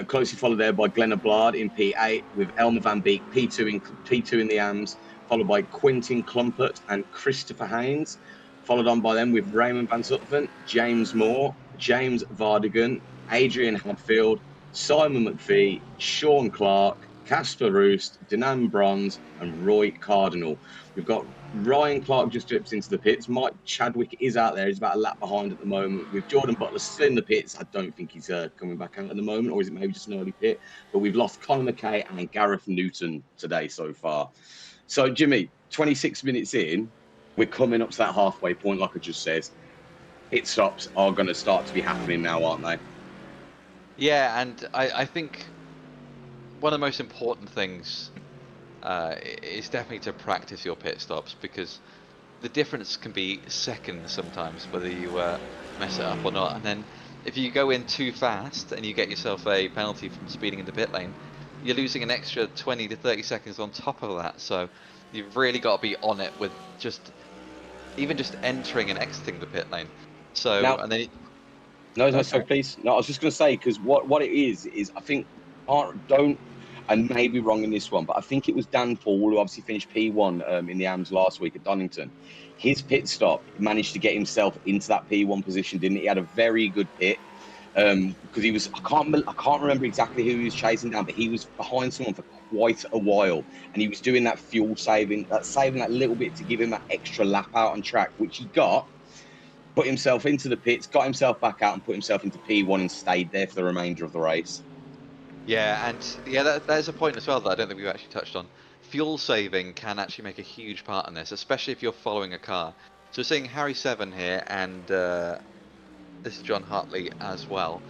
Closely followed there by Glenn Ablard in P8 with Elmer Van Beek, P2 in the AMS, followed by Quentin Klumpert and Christopher Haynes, followed on by them with Raymond Van Zutphen, James Moore, James Vardigan, Adrian Hadfield, Simon McPhee, Sean Clark, Casper Roost, Dinan Bronze, and Roy Cardinal. We've got Ryan Clark just drips into the pits. Mike Chadwick is out there. He's about a lap behind at the moment. With Jordan Butler still in the pits, I don't think he's coming back out at the moment, or is it maybe just an early pit? But we've lost Conor McKay and Gareth Newton today so far. So, Jimmy, 26 minutes in, we're coming up to that halfway point, like I just said. Pit stops are going to start to be happening now, aren't they? Yeah, and I think one of the most important things is definitely to practice your pit stops, because the difference can be seconds sometimes, whether you mess it up or not. And then if you go in too fast and you get yourself a penalty from speeding in the pit lane, you're losing an extra 20 to 30 seconds on top of that. So you've really got to be on it with even just entering and exiting the pit lane. So now, and then no, sorry, please. No, I was just going to say, because what it is I think I may be wrong in this one, but I think it was Dan Paul, who obviously finished P1 in the AMS last week at Donington. His pit stop managed to get himself into that P1 position, didn't he? He had a very good pit because he was, I can't remember exactly who he was chasing down, but he was behind someone for quite a while, and he was doing that fuel saving that little bit to give him that extra lap out on track, which he got. Put himself into the pits, got himself back out, and put himself into P1 and stayed there for the remainder of the race. Yeah, and there's a point as well that I don't think we've actually touched on. Fuel saving can actually make a huge part in this, especially if you're following a car. So we're seeing Harry Seven here, and this is John Hartley as well.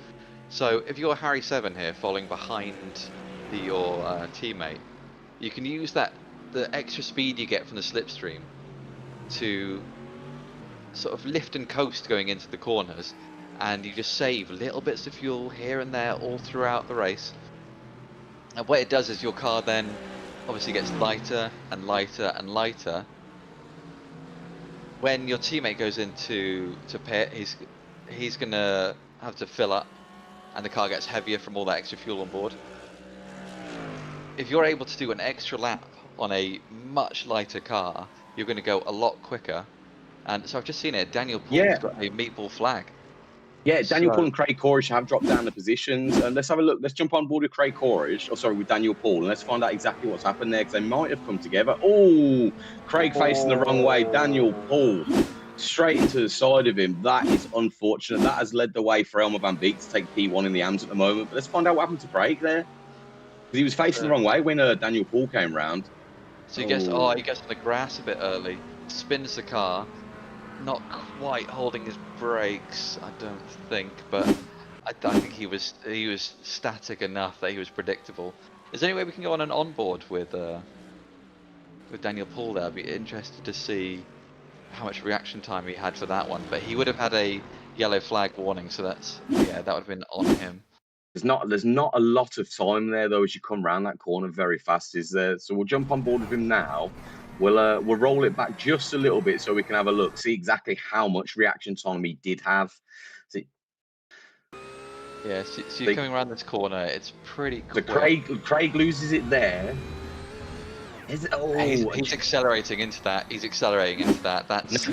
So if you're Harry Seven here, following behind your teammate, you can use the extra speed you get from the slipstream to sort of lift and coast going into the corners, and you just save little bits of fuel here and there all throughout the race. And what it does is your car then obviously gets lighter and lighter and lighter. When your teammate goes into pit, he's gonna have to fill up, and the car gets heavier from all that extra fuel on board. If you're able to do an extra lap on a much lighter car, you're going to go a lot quicker. And so I've just seen it. Daniel Paul's got a meatball flag. Yeah, Daniel Paul and Craig Corrish have dropped down the positions. Let's have a look. Let's jump on board with Craig Corrish, with Daniel Paul, and let's find out exactly what's happened there, because they might have come together. Oh, Craig facing the wrong way. Daniel Paul straight into the side of him. That is unfortunate. That has led the way for Elmer Van Beek to take P1 in the AMS at the moment. But let's find out what happened to Craig there, because he was facing the wrong way when Daniel Paul came round. So he gets on the grass a bit early, spins the car. Not quite holding his brakes, I don't think, but I think he was static enough that he was predictable. Is there any way we can go on an onboard with Daniel Paul there? I'd be interested to see how much reaction time he had for that one, but he would have had a yellow flag warning, so that would have been on him. There's not a lot of time there though as you come round that corner very fast, is there? So we'll jump on board with him now. We'll roll it back just a little bit so we can have a look, see exactly how much reaction time he did have. So you're coming around this corner, it's pretty quick. Craig loses it there. He's accelerating into that. That's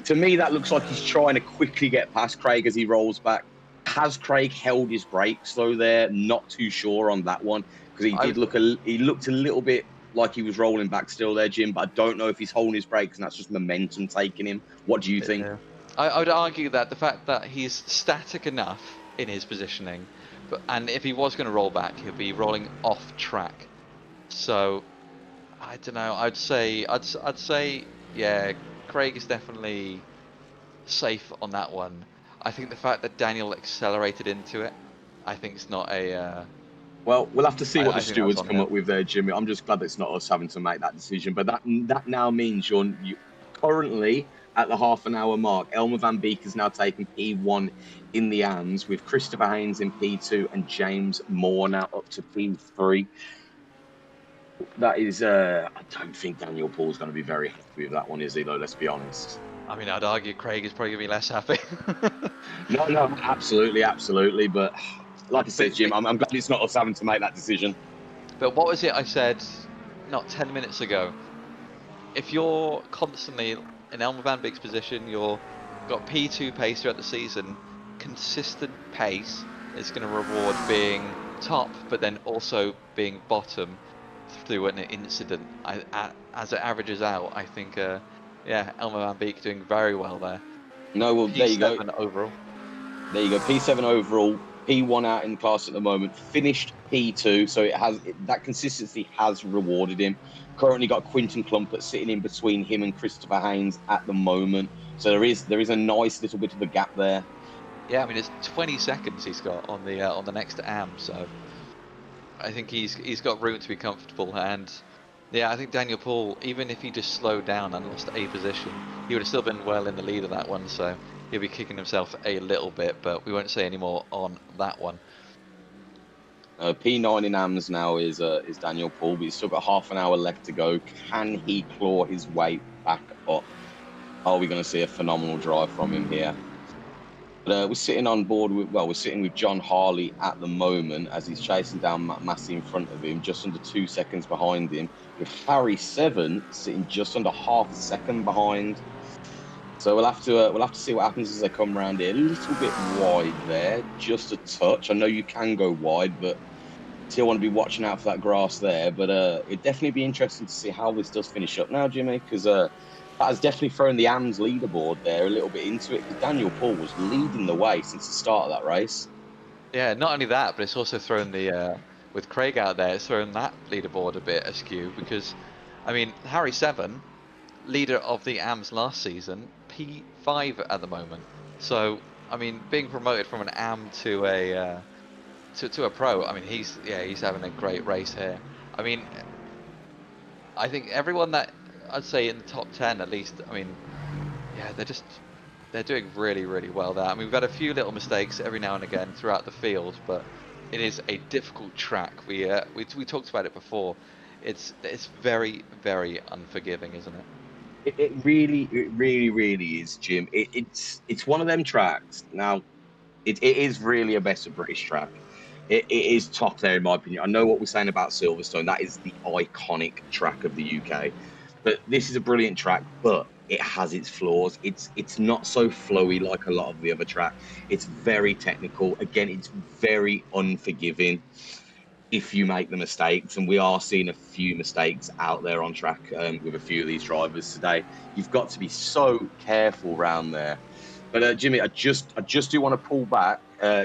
To me, that looks like he's trying to quickly get past Craig as he rolls back. Has Craig held his brakes though there? Not too sure on that one, because he looked a little bit like he was rolling back still there, Jim, but I don't know if he's holding his brakes and that's just momentum taking him. What do you think? Yeah. I would argue that the fact that he's static enough in his positioning, and if he was going to roll back, he'll be rolling off track. So I don't know. I'd say yeah, Craig is definitely safe on that one. I think the fact that Daniel accelerated into it, I think it's not a. Well, we'll have to see what the stewards come up with there, Jimmy. I'm just glad that it's not us having to make that decision. But that now means you're currently at the half-an-hour mark. Elmer Van Beek has now taken P1 in the AMS, with Christopher Haynes in P2 and James Moore now up to P3. That is, I don't think Daniel Paul's going to be very happy with that one, is he, though? Let's be honest. I mean, I'd argue Craig is probably going to be less happy. No, absolutely. But like I said, Jim, I'm glad it's not us having to make that decision. But what was it I said not 10 minutes ago? If you're constantly in Elmer Van Beek's position, you've got P2 pace throughout the season, consistent pace is going to reward being top, but then also being bottom through an incident. As it averages out, I think, Elmer Van Beek doing very well there. No, well, there you go. P7 overall. There you go, P7 overall. P1 out in class at the moment, finished P2, so that consistency has rewarded him. Currently got Quinton Clumpert sitting in between him and Christopher Haynes at the moment, so there is a nice little bit of a gap there. Yeah, I mean it's 20 seconds he's got on the next AM, so I think he's got room to be comfortable. And yeah, I think Daniel Paul, even if he just slowed down and lost a position, he would have still been well in the lead of that one. So he'll be kicking himself a little bit, but we won't say any more on that one. P9 in AMS now is Daniel Paul, but he's still got half an hour left to go. Can he claw his way back up? Are we going to see a phenomenal drive from him here? But we're sitting on board with, we're sitting with John Harley at the moment as he's chasing down Matt Massey in front of him, just under 2 seconds behind him, with Harry Seven sitting just under half a second behind. So we'll have to see what happens as they come around here. A little bit wide there, just a touch. I know you can go wide, but still want to be watching out for that grass there. But it'd definitely be interesting to see how this does finish up now, Jimmy, because that has definitely thrown the AMS leaderboard there a little bit into it, because Daniel Paul was leading the way since the start of that race. Yeah, not only that, but it's also thrown the with Craig out there, it's thrown that leaderboard a bit askew because, I mean, Harry Seven, leader of the AMS last season, P5 at the moment. So, I mean, being promoted from an AM to a pro, I mean, he's having a great race here. I mean, I think everyone that I'd say in the top 10 at least, I mean, yeah, they're doing really, really well there. I mean, we've had a few little mistakes every now and again throughout the field, but it is a difficult track. We talked about it before. It's very, very unforgiving, isn't it? It really is, Jim. It's one of them tracks. Now, it is really a better British track. It is top there, in my opinion. I know what we're saying about Silverstone. That is the iconic track of the UK. But this is a brilliant track, but it has its flaws. It's not so flowy like a lot of the other track. It's very technical. Again, it's very unforgiving if you make the mistakes. And we are seeing a few mistakes out there on track with a few of these drivers today. You've got to be so careful around there. But Jimmy, I just do want to pull back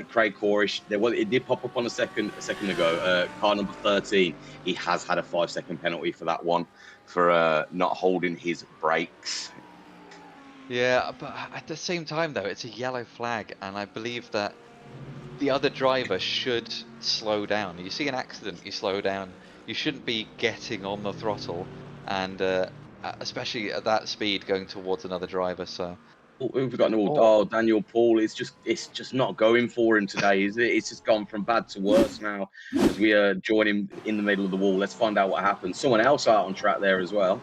Craig Corrish. It did pop up on a second ago. Car number 13. He has had a 5-second penalty for that one, for not holding his brakes. Yeah, but at the same time though, it's a yellow flag, and I believe that the other driver should slow down. You see an accident, you slow down. You shouldn't be getting on the throttle, and especially at that speed going towards another driver. So We've got Daniel Paul. It's just not going for him today, is it? It's just gone from bad to worse now as we join him in the middle of the wall. Let's find out what happens. Someone else out on track there as well.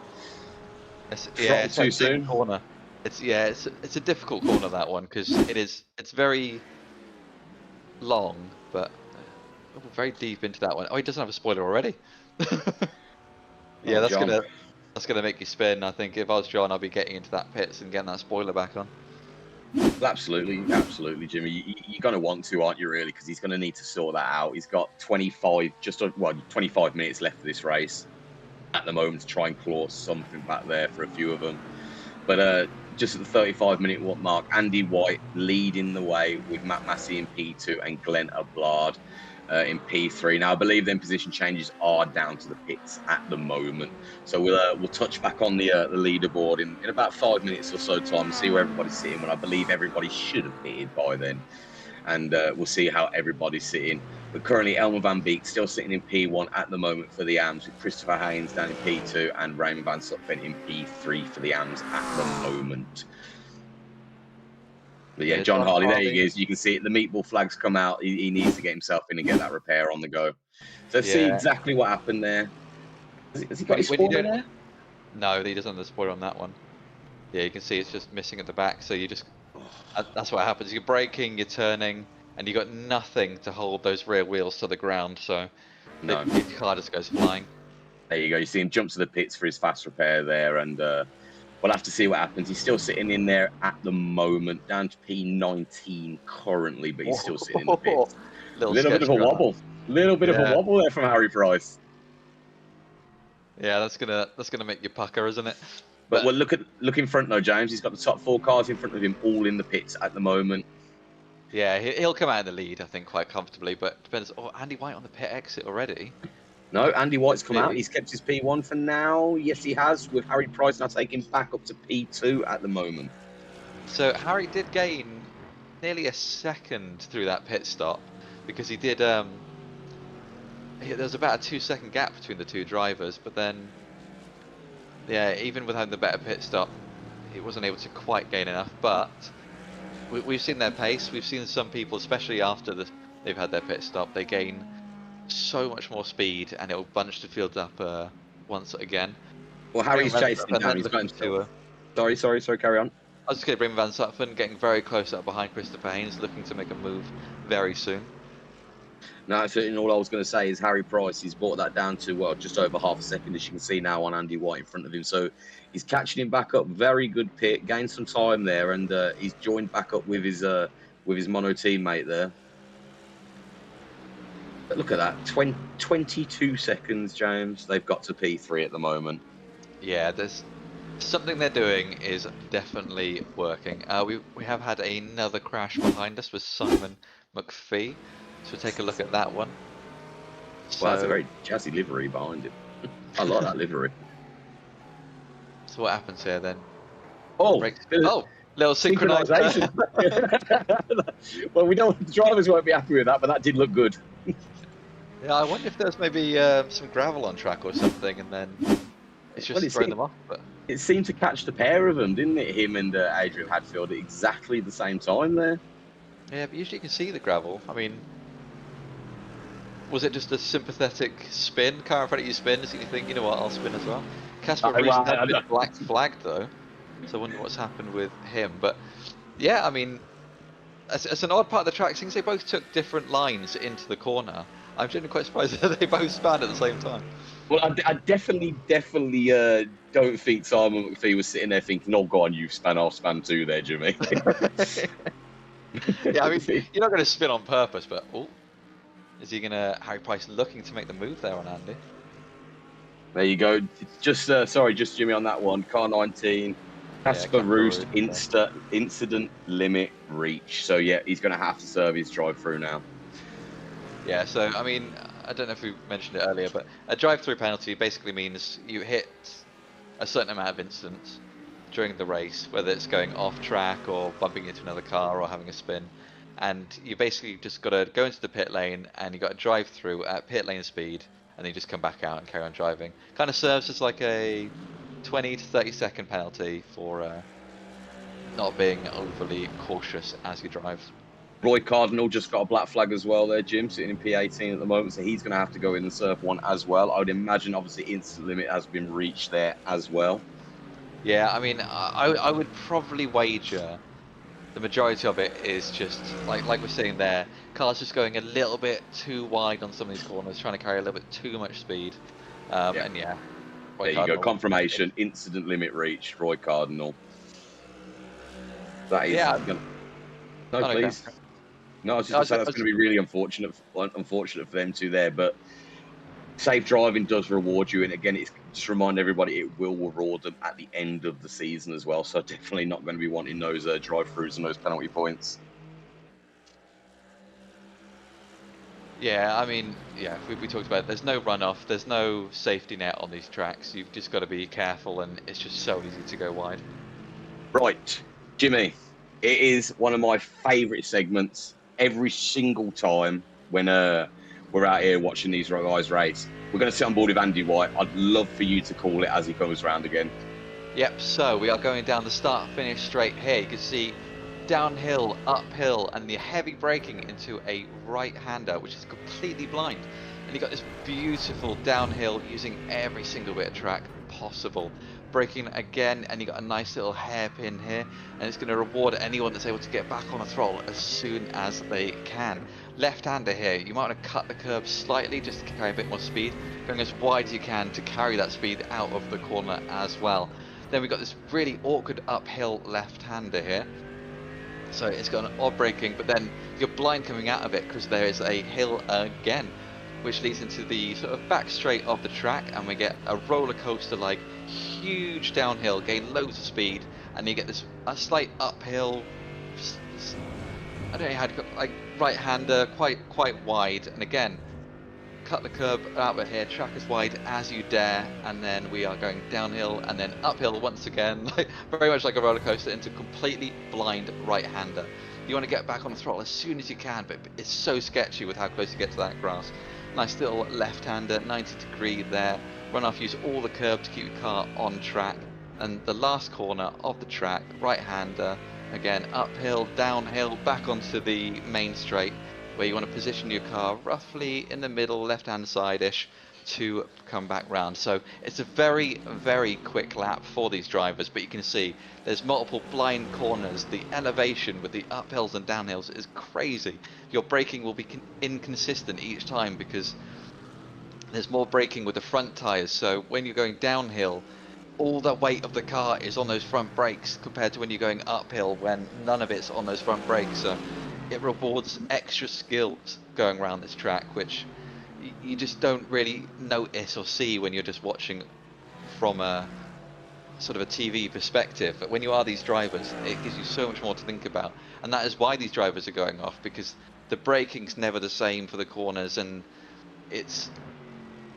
it's Too that big soon. corner. It's a difficult corner, that one, because it's very long, but very deep into that one. Oh, he doesn't have a spoiler already. Yeah, Oh, John. that's gonna make you spin. I think if I was John, I'd be getting into that pits and getting that spoiler back on. Absolutely, Jimmy. You're going to want to, aren't you, really? Because he's going to need to sort that out. He's got 25 minutes left of this race at the moment to try and claw something back there for a few of them. But just at the 35-minute mark, Andy White leading the way with Matt Massey in P2 and Glenn Ablard in P3. Now, I believe then position changes are down to the pits at the moment. So we'll touch back on the leaderboard in about 5 minutes or so time and see where everybody's sitting, when I believe everybody should have pitted by then. And we'll see how everybody's sitting. But currently, Elmer Van Beek still sitting in P1 at the moment for the AMS, with Christopher Haynes down in P2 and Raymond Van Zutphen in P3 for the AMS at the moment. But yeah, John Harley, there he is. You can see it. The meatball flag's come out. He needs to get himself in and get that repair on the go. So let's see exactly what happened there. Has he got his spoiler there? No, he doesn't have the spoiler on that one. Yeah, you can see it's just missing at the back. So you just that's what happens. You're braking, you're turning, and you got nothing to hold those rear wheels to the ground. So no, the car just goes flying. There you go. You see him jump to the pits for his fast repair there, and we'll have to see what happens. He's still sitting in there at the moment, down to P19 currently, but he's still sitting in the pits. Little bit of a wobble. Little bit of a wobble there from Harry Price. Yeah, that's gonna make you pucker, isn't it? But we'll look in front though, James. He's got the top 4 cars in front of him, all in the pits at the moment. Yeah, he'll come out in the lead, I think, quite comfortably. But depends. Oh, Andy White on the pit exit already. No, Andy White's come out. He's kept his P1 for now. Yes, he has, with Harry Price now taking back up to P2 at the moment. So Harry did gain nearly a second through that pit stop, because he did. There was about a 2-second gap between the two drivers, but then, yeah, even with having the better pit stop, he wasn't able to quite gain enough. But we've seen their pace. We've seen some people, especially after they've had their pit stop, they gain so much more speed, and it'll bunch the field up once again. Well, Harry's chasing down. He's got himself. Sorry, carry on. I was just going to bring Van Zutphen, getting very close up behind Christopher Haynes, looking to make a move very soon. No, certainly all I was going to say is Harry Price, he's brought that down to, well, just over half a second, as you can see now on Andy White in front of him. So he's catching him back up. Very good pit, gained some time there, and he's joined back up with his mono teammate there. But look at that, 22 seconds, James. They've got to P3 at the moment. Yeah, there's something they're doing is definitely working. We have had another crash behind us with Simon McPhee, so take a look at that one. Well, that's a very jazzy livery behind him. I like that livery. So what happens here then? Oh, little synchronization. Well, the drivers won't be happy with that, but that did look good. Yeah, I wonder if there's maybe some gravel on track or something, and then it's just throwing them off. But it seemed to catch the pair of them, didn't it? Him and Adrian Hadfield at exactly the same time there. Yeah, but usually you can see the gravel. I mean, was it just a sympathetic spin? Car in front of you spins, and you think, you know what, I'll spin as well. Casper Ruud has been black flagged though, so I wonder what's happened with him. But yeah, I mean, as an odd part of the track, since they both took different lines into the corner, I'm genuinely quite surprised that they both spanned at the same time. Well, I definitely don't think Simon McPhee was sitting there thinking, "Oh, go on, you span, I'll span too." There, Jimmy. Yeah, I mean, you're not going to spin on purpose, but is he going to Harry Price looking to make the move there on Andy? There you go. Just Jimmy on that one. Car 19, Casper Roost, incident limit reach. So yeah, he's going to have to serve his drive through now. Yeah, so I mean, I don't know if we mentioned it earlier, but a drive-through penalty basically means you hit a certain amount of incidents during the race, whether it's going off track or bumping into another car or having a spin, and you basically just got to go into the pit lane and you got to drive through at pit lane speed, and then you just come back out and carry on driving. Kind of serves as like a 20 to 30 second penalty for not being overly cautious as you drive. Roy Cardinal just got a black flag as well there, Jim, sitting in P18 at the moment, so he's going to have to go in and serve one as well. I would imagine, obviously, instant limit has been reached there as well. Yeah, I mean, I would probably wager the majority of it is just, like we're saying there, cars just going a little bit too wide on some of these corners, trying to carry a little bit too much speed. And yeah. Roy Cardinal. You go, confirmation, incident limit reached, Roy Cardinal. That is... Yeah. No, please. No, I was just going to say that's going to be really unfortunate for them two there, but safe driving does reward you, and again, it's just remind everybody it will reward them at the end of the season as well. So definitely not going to be wanting those drive-throughs and those penalty points. Yeah, I mean, yeah, we talked about it. There's no runoff, there's no safety net on these tracks. You've just got to be careful, and it's just so easy to go wide. Right, Jimmy, it is one of my favourite segments. Every single time when we're out here watching these guys race, we're going to sit on board with Andy White. I'd love for you to call it as he comes round again. Yep, so we are going down the start-finish straight here. You can see downhill, uphill, and the heavy braking into a right-hander, which is completely blind. And you got this beautiful downhill using every single bit of track possible. Braking again, and you got a nice little hairpin here, and it's going to reward anyone that's able to get back on the throttle as soon as they can. Left-hander here, you might want to cut the curb slightly just to carry a bit more speed, going as wide as you can to carry that speed out of the corner as well. Then we've got this really awkward uphill left-hander here, so it's got an odd braking, but then you're blind coming out of it because there is a hill again, which leads into the sort of back straight of the track, and we get a roller coaster like huge downhill, gain loads of speed, and you get this a slight uphill, I don't know how to, like right-hander, quite wide, and again cut the curb out of here, track as wide as you dare, and then we are going downhill and then uphill once again, like very much like a roller coaster, into completely blind right-hander. You want to get back on the throttle as soon as you can, but it's so sketchy with how close you get to that grass. Nice little left-hander, 90-degree there. Run off, use all the curb to keep your car on track. And the last corner of the track, right-hander, again uphill, downhill, back onto the main straight, where you want to position your car roughly in the middle, left-hand side-ish. to come back round. So it's a very, very quick lap for these drivers, but you can see there's multiple blind corners. The elevation with the uphills and downhills is crazy. Your braking will be inconsistent each time because there's more braking with the front tyres. So when you're going downhill, all the weight of the car is on those front brakes compared to when you're going uphill when none of it's on those front brakes. So it rewards extra skills going around this track, which you just don't really notice or see when you're just watching from a sort of a TV perspective. But when you are these drivers, it gives you so much more to think about, and that is why these drivers are going off, because the braking's never the same for the corners, and it's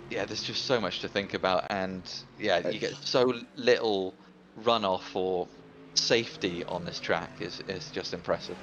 there's just so much to think about, and you get so little runoff or safety on this track is just impressive.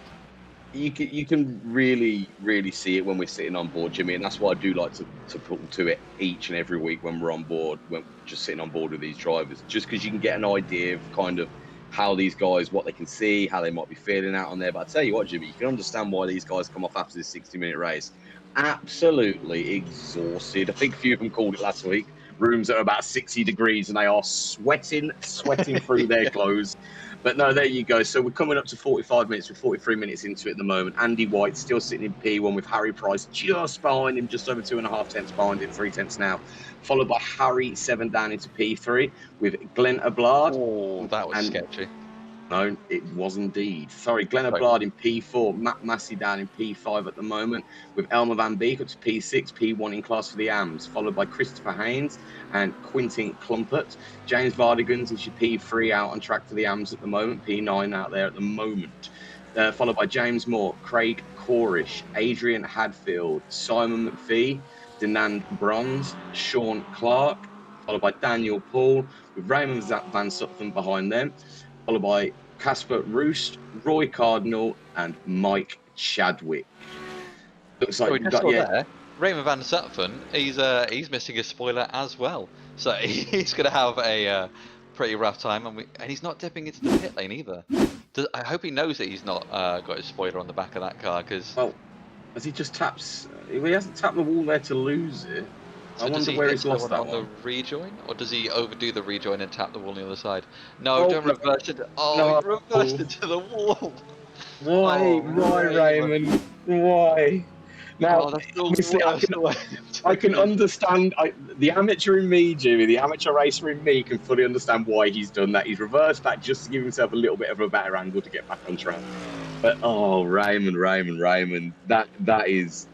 You can really see it when we're sitting on board, Jimmy, and that's why I do like to put to it each and every week when we're on board, when just sitting on board with these drivers, just because you can get an idea of kind of how these guys, what they can see, how they might be feeling out on there. But I tell you what, Jimmy, you can understand why these guys come off after this 60-minute race absolutely exhausted. I think a few of them called it last week. Rooms that are about 60 degrees and they are sweating through their clothes. But no, there you go. So we're coming up to 45 minutes. We're 43 minutes into it at the moment. Andy White still sitting in P1 with Harry Price just behind him, just over 2.5 tenths behind him, 3 tenths now. Followed by Harry 7 down into P3 with Glenn Ablard. Oh, that was sketchy. No, it was indeed. Sorry, Glenn Ablard in P4, Matt Massey down in P5 at the moment, with Elmer Van Beek up to P6, P1 in class for the AMs, followed by Christopher Haynes and Quintin Klumpert. James Vardigans is your P3 out on track for the AMs at the moment, P9 out there at the moment. Followed by James Moore, Craig Corish, Adrian Hadfield, Simon McPhee, Denand Bronze, Sean Clark, followed by Daniel Paul, with Raymond Van Sutphen behind them, followed by Casper Roost, Roy Cardinal, and Mike Chadwick. Looks like we've got there. Raymond Van Sutphen, he's missing a spoiler as well, so he's going to have a pretty rough time, and he's not dipping into the pit lane either. I hope he knows that he's not got his spoiler on the back of that car, because as he just taps, he hasn't tapped the wall there to lose it. So I wonder where he's lost that on one. the rejoin, or does he overdo the rejoin and tap the wall on the other side? No, don't reverse it. Oh, he reversed it to the wall. Why, Raymond? Why? Now, I can understand. The amateur in me, Jimmy, the amateur racer in me, can fully understand why he's done that. He's reversed back just to give himself a little bit of a better angle to get back on track. But Raymond, that is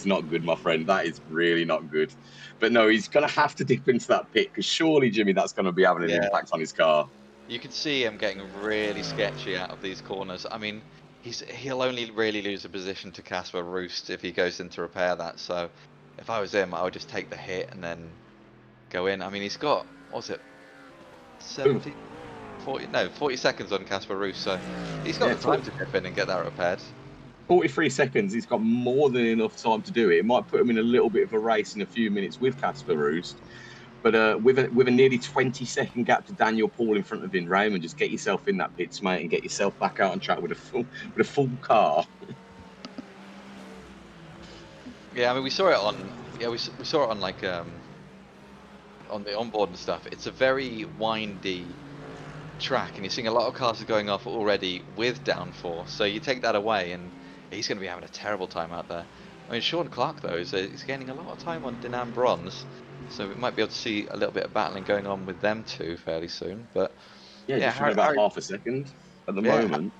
not good, my friend. That is really not good. But no, he's going to have to dip into that pit, because surely, Jimmy, that's going to be having an impact on his car. You can see him getting really sketchy out of these corners. I mean, he'll only really lose a position to Casper Roost if he goes in to repair that. So if I was him, I would just take the hit and then go in. I mean, he's got, what was it, 40 seconds on Casper Roost, so he's got the time to dip in and get that repaired. 43 seconds, he's got more than enough time to do it. It might put him in a little bit of a race in a few minutes with Casper Roost, but with a nearly 20-second gap to Daniel Paul in front of him, Raymond, just get yourself in that pits, mate, and get yourself back out on track with a full car. Yeah, I mean, we saw it on we saw it on like on the onboard and stuff. It's a very windy track, and you're seeing a lot of cars are going off already with downforce. So you take that away, and he's going to be having a terrible time out there. I mean, Sean Clark though is gaining a lot of time on Denan Bronze, so we might be able to see a little bit of battling going on with them two fairly soon. But just about half a second at the moment.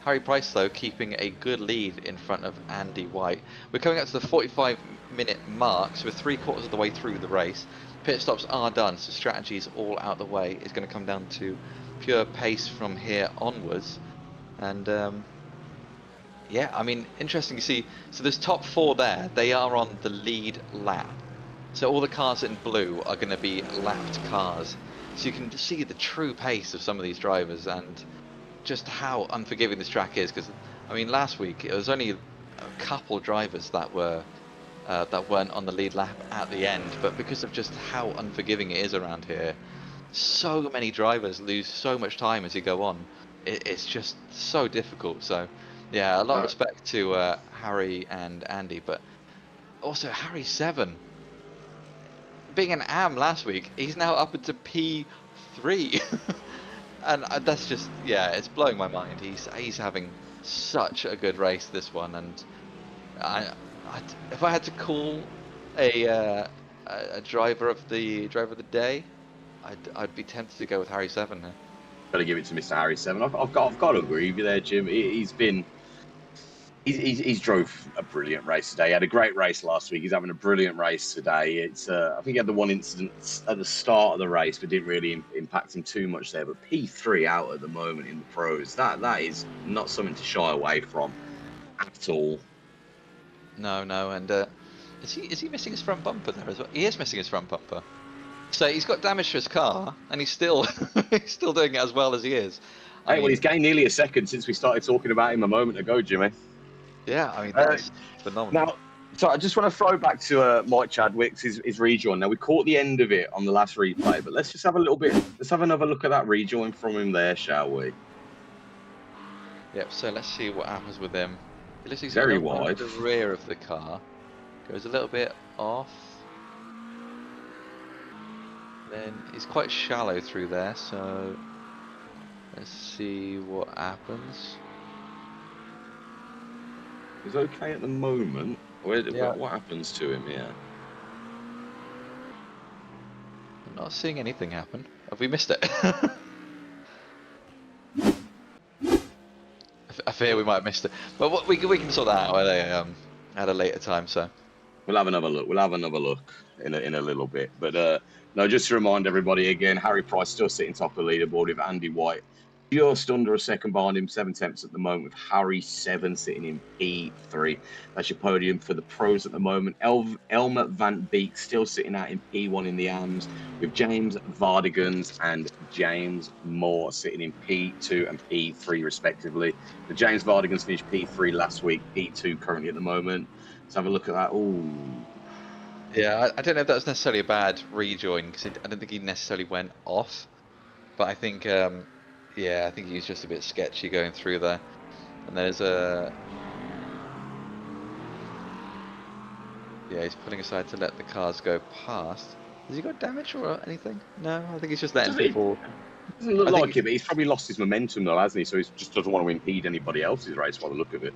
Harry Price though keeping a good lead in front of Andy White. We're coming up to the 45-minute mark, so we're 3/4 of the way through the race. Pit stops are done, so strategy is all out the way. It's going to come down to pure pace from here onwards, and I mean, interesting to see. So there's top 4 there. They are on the lead lap, so all the cars in blue are going to be lapped cars, so you can see the true pace of some of these drivers and just how unforgiving this track is. Because I mean, last week it was only a couple drivers that were that weren't on the lead lap at the end, but because of just how unforgiving it is around here, so many drivers lose so much time as you go on. It's just so difficult. So yeah, a lot of respect to Harry and Andy, but also Harry 7. being an AM last week, he's now up into P3. And that's just, yeah, it's blowing my mind. He's having such a good race this one, and I if I had to call a driver of the day, I'd be tempted to go with Harry Seven here. Got to give it to Mr. Harry Seven. I've got to agree with you there, Jim. He's drove a brilliant race today. He had a great race last week. He's having a brilliant race today. It's I think he had the one incident at the start of the race, but didn't really impact him too much there. But P3 out at the moment in the pros, that is not something to shy away from at all. No, and is he missing his front bumper there as well? He is missing his front bumper. So he's got damage to his car, and he's still he's still doing it as well as he is. Well, he's gained nearly a second since we started talking about him a moment ago, Jimmy. Yeah, I mean, that's phenomenal. Now, so I just want to throw back to Mike Chadwick's his rejoin. Now, we caught the end of it on the last replay, but let's just have let's have another look at that rejoin from him there, shall we? Yep, so let's see what happens with him. It looks like he's very wide. The rear of the car. Goes a little bit off. Then he's quite shallow through there, so let's see what happens. He's okay at the moment. What happens to him here? I'm not seeing anything happen. Have we missed it? I fear we might have missed it, but we can sort that out at a later time. So we'll have another look. We'll have another look in a little bit. But no, just to remind everybody again, Harry Price still sitting top of the leaderboard with Andy White just under a second behind him, 7 tenths at the moment, with Harry 7 sitting in P3. That's your podium for the pros at the moment. Elmer Van Beek still sitting out in P1 in the AMs, with James Vardigans and James Moore sitting in P2 and P3 respectively. The James Vardigans finished P3 last week, P2 currently at the moment. Let's have a look at that. Ooh. Yeah, I don't know if that was necessarily a bad rejoin, because I don't think he necessarily went off, but I think yeah, I think he was just a bit sketchy going through there. And there's yeah, he's putting aside to let the cars go past. Has he got damage or anything? No, I think he's just letting people. Doesn't look like it, but he's probably lost his momentum though, hasn't he? So he just doesn't want to impede anybody else's race by the look of it.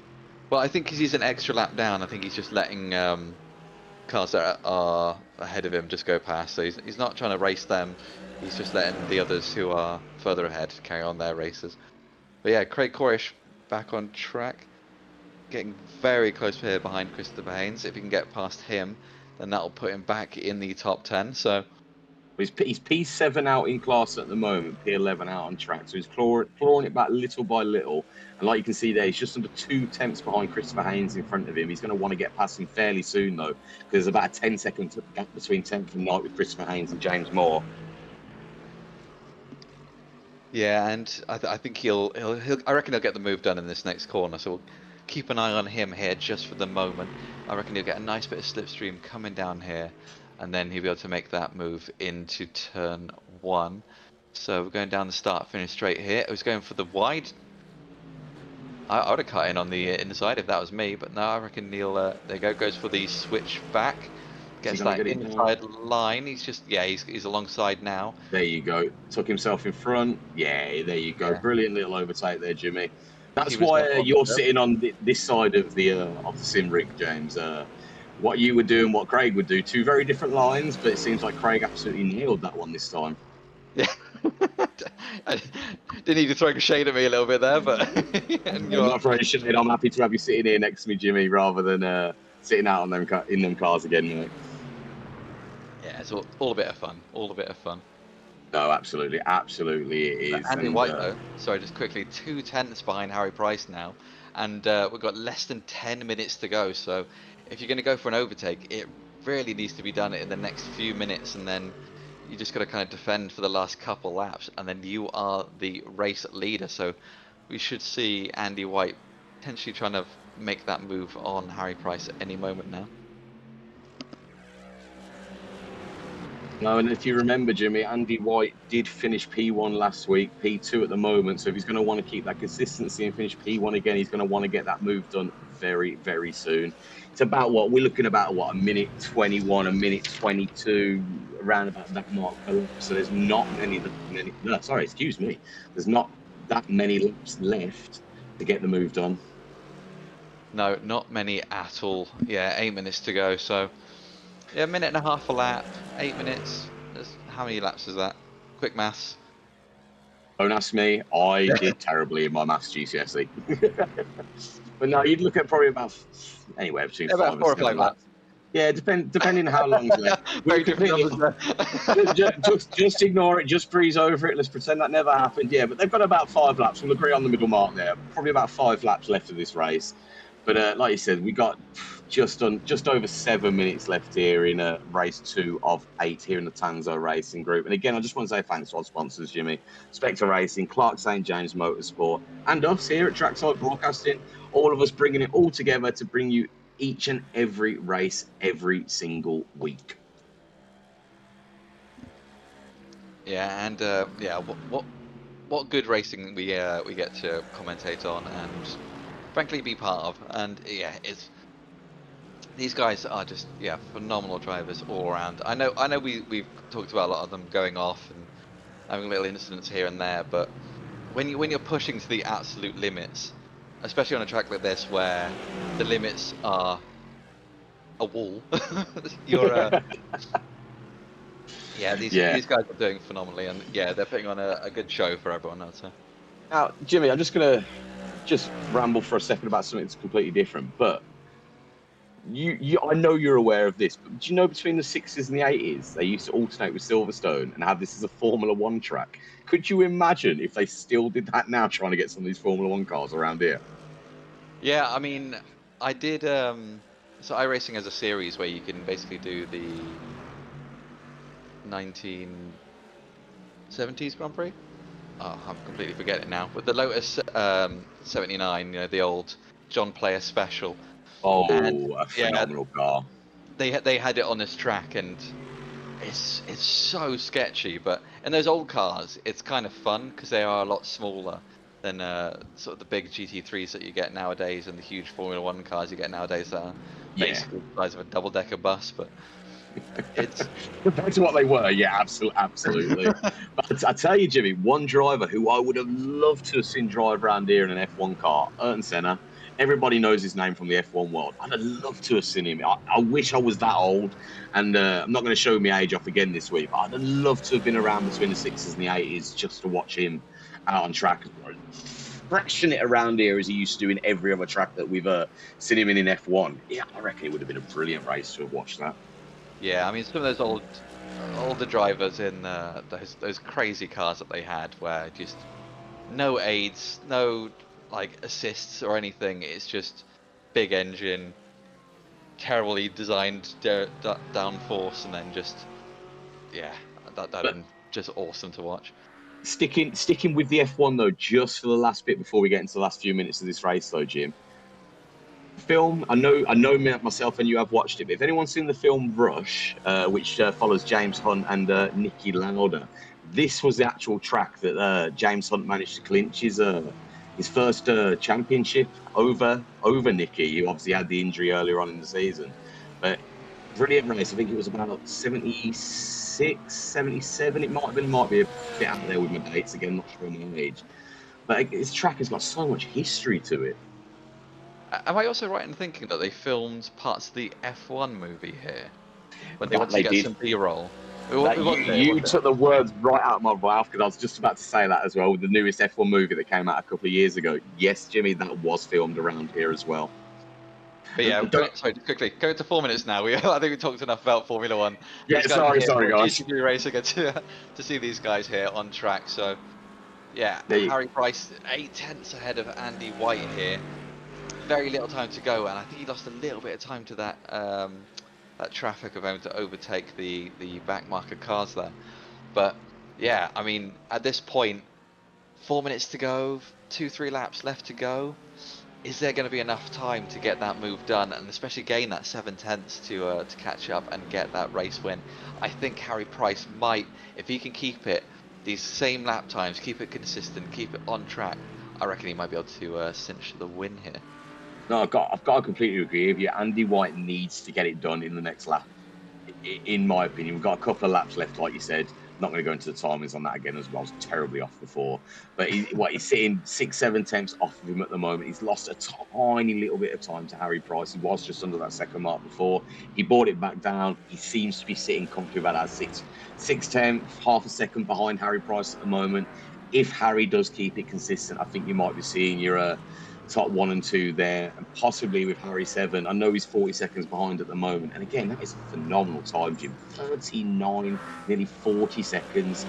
Well, I think because he's an extra lap down, I think he's just letting cars that are ahead of him just go past. So he's not trying to race them. He's just letting the others who are further ahead carry on their races. But yeah, Craig Corish back on track, getting very close here behind Christopher Haynes. If he can get past him, then that'll put him back in the top 10. So he's P7 out in class at the moment, P11 out on track. So he's clawing it back little by little. And like you can see there, he's just under 2 tenths behind Christopher Haynes in front of him. He's going to want to get past him fairly soon though, because there's about a 10-second gap between 10th and 9th with Christopher Haynes and James Moore. yeah, and I think I reckon he'll get the move done in this next corner. So we'll keep an eye on him here just for the moment. I reckon he'll get a nice bit of slipstream coming down here, and then he'll be able to make that move into turn 1. So we're going down the start-finish straight here. I was going for the wide. I would have cut in on the inside if that was me, but no, I reckon Neil, there you go, goes for the switch back. Gets that inside line. He's just, yeah, he's alongside now. There you go. Took himself in front. Yeah, there you go. Yeah. Brilliant little overtake there, Jimmy. That's why you're sitting on this side of the sim rig, James. What you would do and what Craig would do, 2 very different lines, but it seems like Craig absolutely nailed that one this time. Yeah. I didn't need to throw a shade at me a little bit there, but I'm not throwing shade. I'm happy to have you sitting here next to me, Jimmy, rather than sitting out on in them cars again, mate. Yeah, it's all a bit of fun. All a bit of fun. No, absolutely it is. Andy White though, sorry, just quickly, 2 tenths behind Harry Price now, and we've got less than 10 minutes to go. So if you're going to go for an overtake, it really needs to be done in the next few minutes, and then you just got to kind of defend for the last couple laps, and then you are the race leader. So we should see Andy White potentially trying to make that move on Harry Price at any moment now. No, and if you remember, Jimmy, Andy White did finish P1 last week, P2 at the moment. So if he's going to want to keep that consistency and finish P1 again, he's going to want to get that move done very, very soon. It's about what we're looking about, what, a minute 21, a minute 22, around about that mark. So there's not no, sorry, excuse me. There's not that many laps left to get the move done. No, not many at all. Yeah, 8 minutes to go. So, yeah, a minute and a half a lap, 8 minutes. How many laps is that? Quick maths. Don't ask me. I did terribly in my maths GCSE. But no, you'd look at probably about anywhere between Yeah, about 5 and 4 or 7 5 laps. laps. Yeah, depending how long's left. Very different numbers there. Just ignore it. Just breeze over it. Let's pretend that never happened. Yeah, but they've got about 5 laps. We'll agree on the middle mark there. Probably about 5 laps left of this race. But like you said, we got just over 7 minutes left here in race 2 of 8 here in the Tanzo Racing Group. And again, I just want to say thanks to our sponsors, Jimmy, Spectra Racing, Clark St James Motorsport, and us here at Trackside Broadcasting. All of us bringing it all together to bring you each and every race every single week. Yeah, and yeah, what good racing we get to commentate on and frankly be part of. And yeah, these guys are just phenomenal drivers all around. I know we've talked about a lot of them going off and having little incidents here and there, but when you're pushing to the absolute limits, especially on a track like this where the limits are a wall, you're these guys are doing phenomenally, and yeah, they're putting on a good show for everyone, I'd say. Now, Jimmy, I'm just gonna ramble for a second about something that's completely different, but I know you're aware of this, but do you know between the 60s and the 80s, they used to alternate with Silverstone and have this as a Formula One track? Could you imagine if they still did that now, trying to get some of these Formula One cars around here? Yeah, I mean, I did so iRacing has a series where you can basically do the 1970s Grand Prix. Oh, I'm completely forgetting now. With the Lotus 79, the old John Player special. Oh, and a phenomenal car. They had it on this track, and it's so sketchy. But in those old cars, it's kind of fun because they are a lot smaller than sort of the big GT3s that you get nowadays, and the huge Formula One cars you get nowadays that are basically the size of a double-decker bus. But it's compared to what they were, yeah, absolutely. But I tell you, Jimmy, one driver who I would have loved to have seen drive around here in an F1 car, Ayrton Senna. Everybody knows his name from the F1 world. I'd have loved to have seen him. I wish I was that old, and I'm not going to show my age off again this week, but I'd have loved to have been around between the 60s and the 80s just to watch him out on track, thrashing it around here as he used to do in every other track that we've seen him in F1. Yeah, I reckon it would have been a brilliant race to have watched that. Yeah, I mean, some of those older drivers in those crazy cars that they had, where just no aids, no like assists or anything. It's just big engine, terribly designed downforce, and then just that'd been just awesome to watch. Sticking with the F1 though, just for the last bit before we get into the last few minutes of this race though, Jim. Film, I know myself and you have watched it, but if anyone's seen the film Rush, which follows James Hunt and Niki Lauda, this was the actual track that James Hunt managed to clinch his first championship over Niki, who obviously had the injury earlier on in the season. But brilliant race. I think it was about 76, 77. It might be a bit out there with my dates again, not sure my age. But this track has got so much history to it. Am I also right in thinking that they filmed parts of the F1 movie here when they That wanted to get some B-roll? You took the words right out of my mouth, because I was just about to say that as well, with the newest F1 movie that came out a couple of years ago. Yes, Jimmy, that was filmed around here as well. But yeah, sorry, quickly, go to 4 minutes now. I think we talked enough about Formula One. Yeah, sorry guys. GT3 race, I get to see these guys here on track. So yeah, Harry Price 8/10 ahead of Andy White here. Very little time to go, and I think he lost a little bit of time to that that traffic of having to overtake the back marker cars there. But yeah, I mean, at this point, 4 minutes to go, 2-3 laps left to go. is there going to be enough time to get that move done, and especially gain that 7/10 to catch up and get that race win? I think Harry Price might, if he can keep it these same lap times, keep it consistent, keep it on track, I reckon he might be able to cinch the win here. No, I've got to completely agree with you. Andy White needs to get it done in the next lap. In my opinion, we've got a couple of laps left, like you said. Not going to go into the timings on that again as well. I was terribly off before. But he's sitting 6-7 tenths off of him at the moment. He's lost a tiny little bit of time to Harry Price. He was just under that second mark before. He brought it back down. He seems to be sitting comfortably about that six tenths, half a second behind Harry Price at the moment. If Harry does keep it consistent, I think you might be seeing your top 1 and 2 there, and possibly with Harry 7. I know he's 40 seconds behind at the moment, and again, that is a phenomenal time, Jim. 39, nearly 40 seconds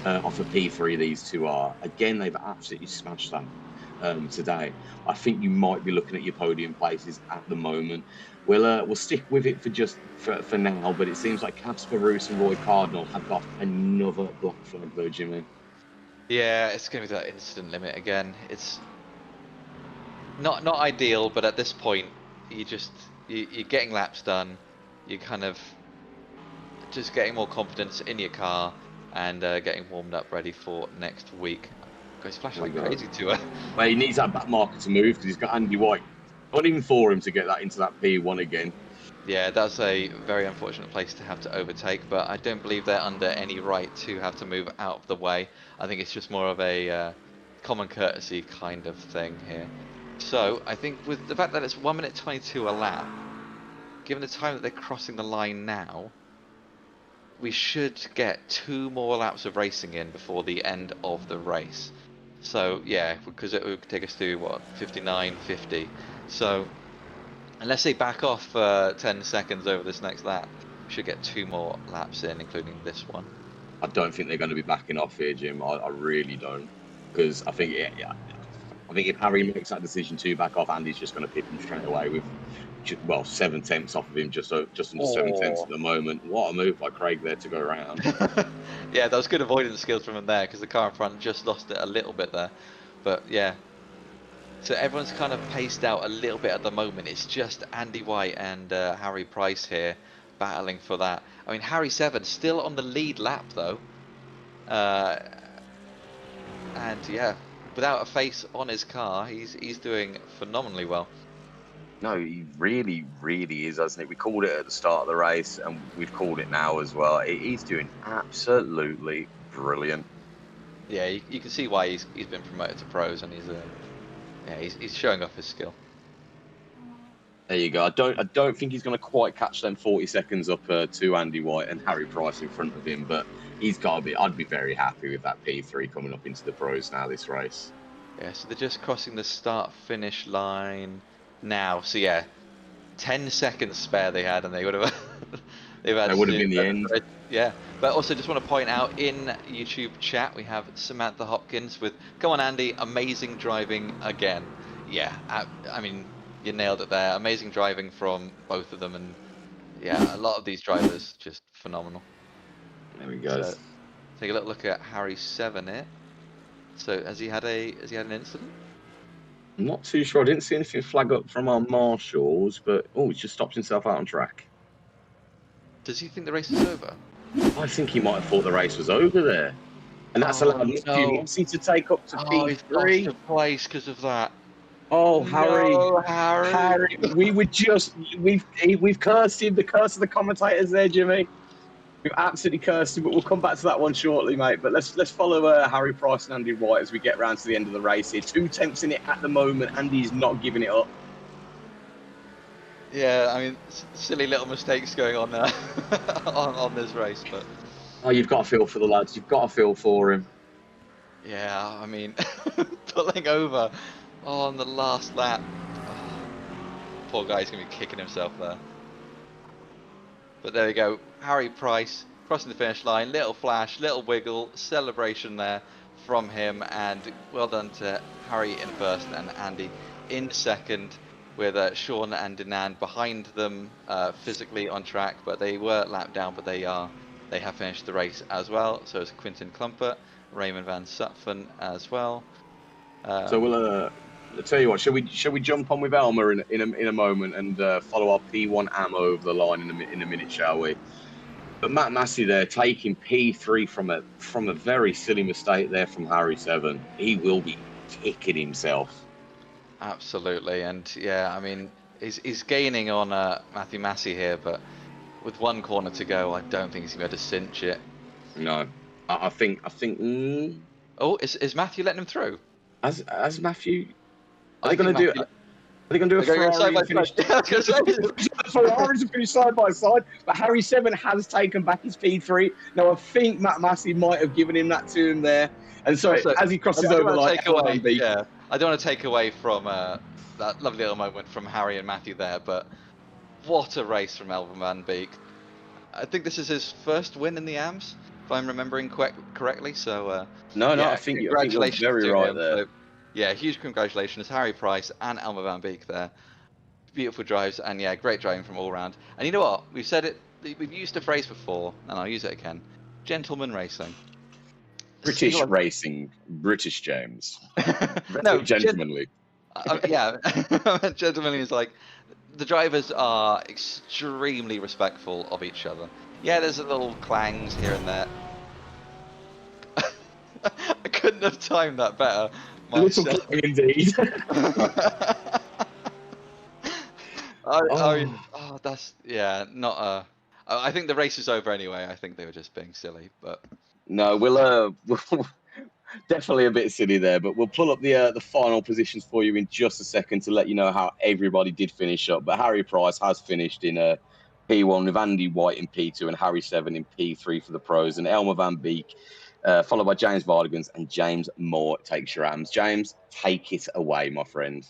off of P3. These two are. Again, they've absolutely smashed them today. I think you might be looking at your podium places at the moment. We'll stick with it for now, but it seems like Casper Roos and Roy Cardinal have got another black flag though, Jimmy. Yeah, it's going to be that incident limit again. It's not ideal, but at this point, you're getting laps done. You're kind of just getting more confidence in your car and getting warmed up, ready for next week. He's flashing like crazy to her. Well, he needs that back marker to move because he's got Andy White running for him to get that into that P1 again. Yeah, that's a very unfortunate place to have to overtake, but I don't believe they're under any right to have to move out of the way. I think it's just more of a common courtesy kind of thing here. So I think with the fact that it's 1 minute 22 a lap, given the time that they're crossing the line now, we should get 2 more laps of racing in before the end of the race. So yeah, because it would take us to what, 59.50. So unless they back off 10 seconds over this next lap, we should get 2 more laps in, including this one. I don't think they're going to be backing off here, Jim. I really don't, because I think I think if Harry makes that decision to back off, Andy's just going to pip him straight away with 7 tenths off of him, just under 7 tenths at the moment. What a move by Craig there to go around. Yeah, that was good avoidance skills from him there, because the car in front just lost it a little bit there. But yeah, so everyone's kind of paced out a little bit at the moment. It's just Andy White and Harry Price here battling for that. I mean, Harry 7 still on the lead lap though, and yeah, without a face on his car, he's doing phenomenally well. No, he really, really is, hasn't it? We called it at the start of the race, and we've called it now as well. He's doing absolutely brilliant. Yeah, you can see why he's been promoted to pros, and he's showing off his skill. There you go. I don't think he's going to quite catch them 40 seconds up to Andy White and Harry Price in front of him, but he's got to be. I'd be very happy with that P3 coming up into the pros now this race. Yeah, so they're just crossing the start-finish line now. So yeah, 10 seconds spare they had, and they would have they've had. That would have been the end. Yeah, but also just want to point out in YouTube chat we have Samantha Hopkins with "Come on, Andy, amazing driving again." Yeah, I mean you nailed it there. Amazing driving from both of them, and yeah, a lot of these drivers just phenomenal. There we go. So, take a little look at Harry 7 here. So has he had an incident? I'm not too sure. I didn't see anything flag up from our marshals, but he's just stopped himself out on track. Does he think the race is over? I think he might have thought the race was over there, and that's allowed Matthew to take up to P3. He's lost the place because of that. Oh, Harry! No, Harry! We've cursed him. The curse of the commentators there, Jimmy. We've absolutely cursed him, but we'll come back to that one shortly, mate. But let's follow Harry Price and Andy White as we get round to the end of the race here. 2 tenths in it at the moment. Andy's not giving it up. Yeah, I mean, silly little mistakes going on there on this race, but. Oh, you've got to feel for the lads. You've got to feel for him. Yeah, I mean, pulling over on the last lap. Oh, poor guy's gonna be kicking himself there. But there we go, Harry Price crossing the finish line, little flash, little wiggle, celebration there from him, and well done to Harry in first and Andy in second, with Sean and Dinan behind them physically on track, but they were lapped down, but they have finished the race as well. So it's Quinton Clumpert, Raymond Van Zutphen as well. So I'll tell you what, shall we jump on with Elmer in a moment and follow our P1 ammo over the line in a minute, shall we? But Matt Massey there taking P3 from a very silly mistake there from Harry 7. He will be kicking himself. Absolutely, and yeah, I mean, he's gaining on Matthew Massey here, but with one corner to go, I don't think he's going to cinch it. No, I think. Oh, is Matthew letting him through? As Matthew, are I they going think to do? Matthew. Are they going to do a They're going side Ferrari by and finish? side. Yeah, I was gonna say. Ferraris have finished side by side, but Harry 7 has taken back his P3. Now, I think Matt Massey might have given him that to him there. And so, Also, as he crosses I don't over, want to like take Ella away. Van Beek, Yeah, I don't want to take away from that lovely little moment from Harry and Matthew there, but what a race from Elvin Van Beek. I think this is his first win in the AMS, if I'm remembering correctly. So, no, yeah, I think you're congratulations very to right him. there. So, yeah, huge congratulations, Harry Price and Elmer Van Beek there. Beautiful drives, and yeah, great driving from all round. And you know what? We've said it, we've used a phrase before, and I'll use it again. Gentleman racing. British racing, British James, very No, gentlemanly. yeah, gentlemanly is like, the drivers are extremely respectful of each other. Yeah, there's a little clangs here and there. I couldn't have timed that better Little myself. clang indeed. That's yeah, not I think the race is over anyway. I think they were just being silly, but No, we'll definitely a bit silly there, but we'll pull up the final positions for you in just a second to let you know how everybody did finish up. But Harry Price has finished in P1 with Andy White in P2 and Harry 7 in P3 for the pros, and Elmer Van Beek, followed by James Vardigans and James Moore takes your AMS. James, take it away, my friend.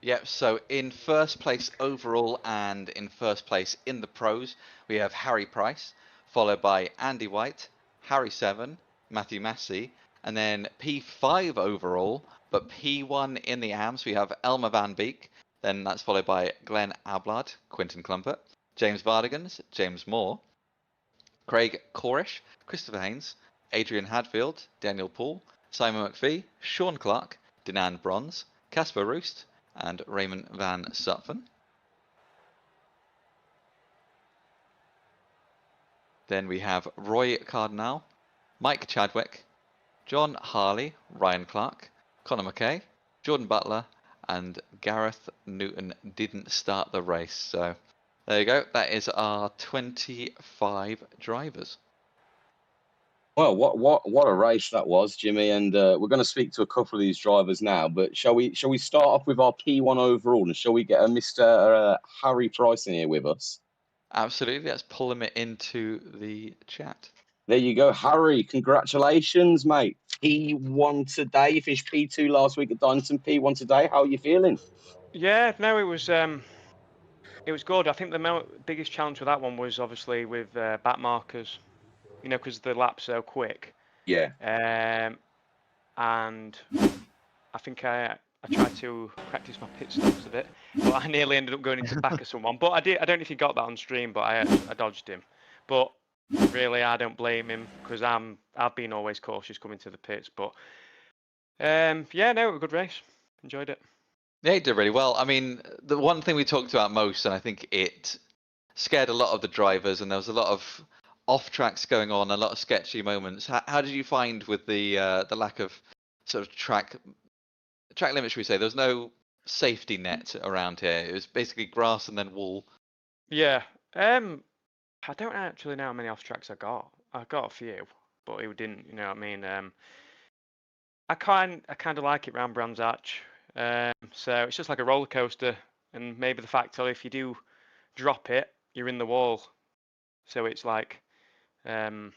yep. So in first place overall and in first place in the pros, we have Harry Price, followed by Andy White, Harry 7, Matthew Massey, and then P5 overall, but P1 in the AMS, we have Elmer Van Beek, then that's followed by Glenn Ablard, Quinton Clumpert, James Vardigans, James Moore, Craig Corish, Christopher Haynes, Adrian Hadfield, Daniel Poole, Simon McPhee, Sean Clark, Dinan Bronze, Casper Roost, and Raymond Van Zutphen. Then we have Roy Cardinal, Mike Chadwick, John Harley, Ryan Clark, Connor McKay, Jordan Butler, and Gareth Newton didn't start the race. So there you go. That is our 25 drivers. Well, what a race that was, Jimmy. And we're going to speak to a couple of these drivers now. But shall we start off with our P1 overall, and shall we get a Mr. Harry Price in here with us? Absolutely. Let's pull him into the chat. There you go, Harry. Congratulations, mate. P1 today. You finished P2 last week at Donington. P1 today. How are you feeling? Yeah, no, it was good. I think the biggest challenge with that one was obviously with back markers, because the lap's so quick. Yeah. And I think I tried to practice my pit stops a bit, but I nearly ended up going into the back of someone. But I did. I don't know if you got that on stream, but I dodged him. But really, I don't blame him because I've been always cautious coming to the pits. But yeah, no, it was a good race. Enjoyed it. Yeah, he did really well. I mean, the one thing we talked about most, and I think it scared a lot of the drivers, and there was a lot of off tracks going on, a lot of sketchy moments. How did you find with the lack of sort of track limit, should we say? There was no safety net around here. It was basically grass and then wall. Yeah. I don't actually know how many off tracks I got. I got a few, but it didn't. You know what I mean? I kind of like it round Brands Hatch. So it's just like a roller coaster, and maybe the fact that if you do drop it, you're in the wall. So it's like, Got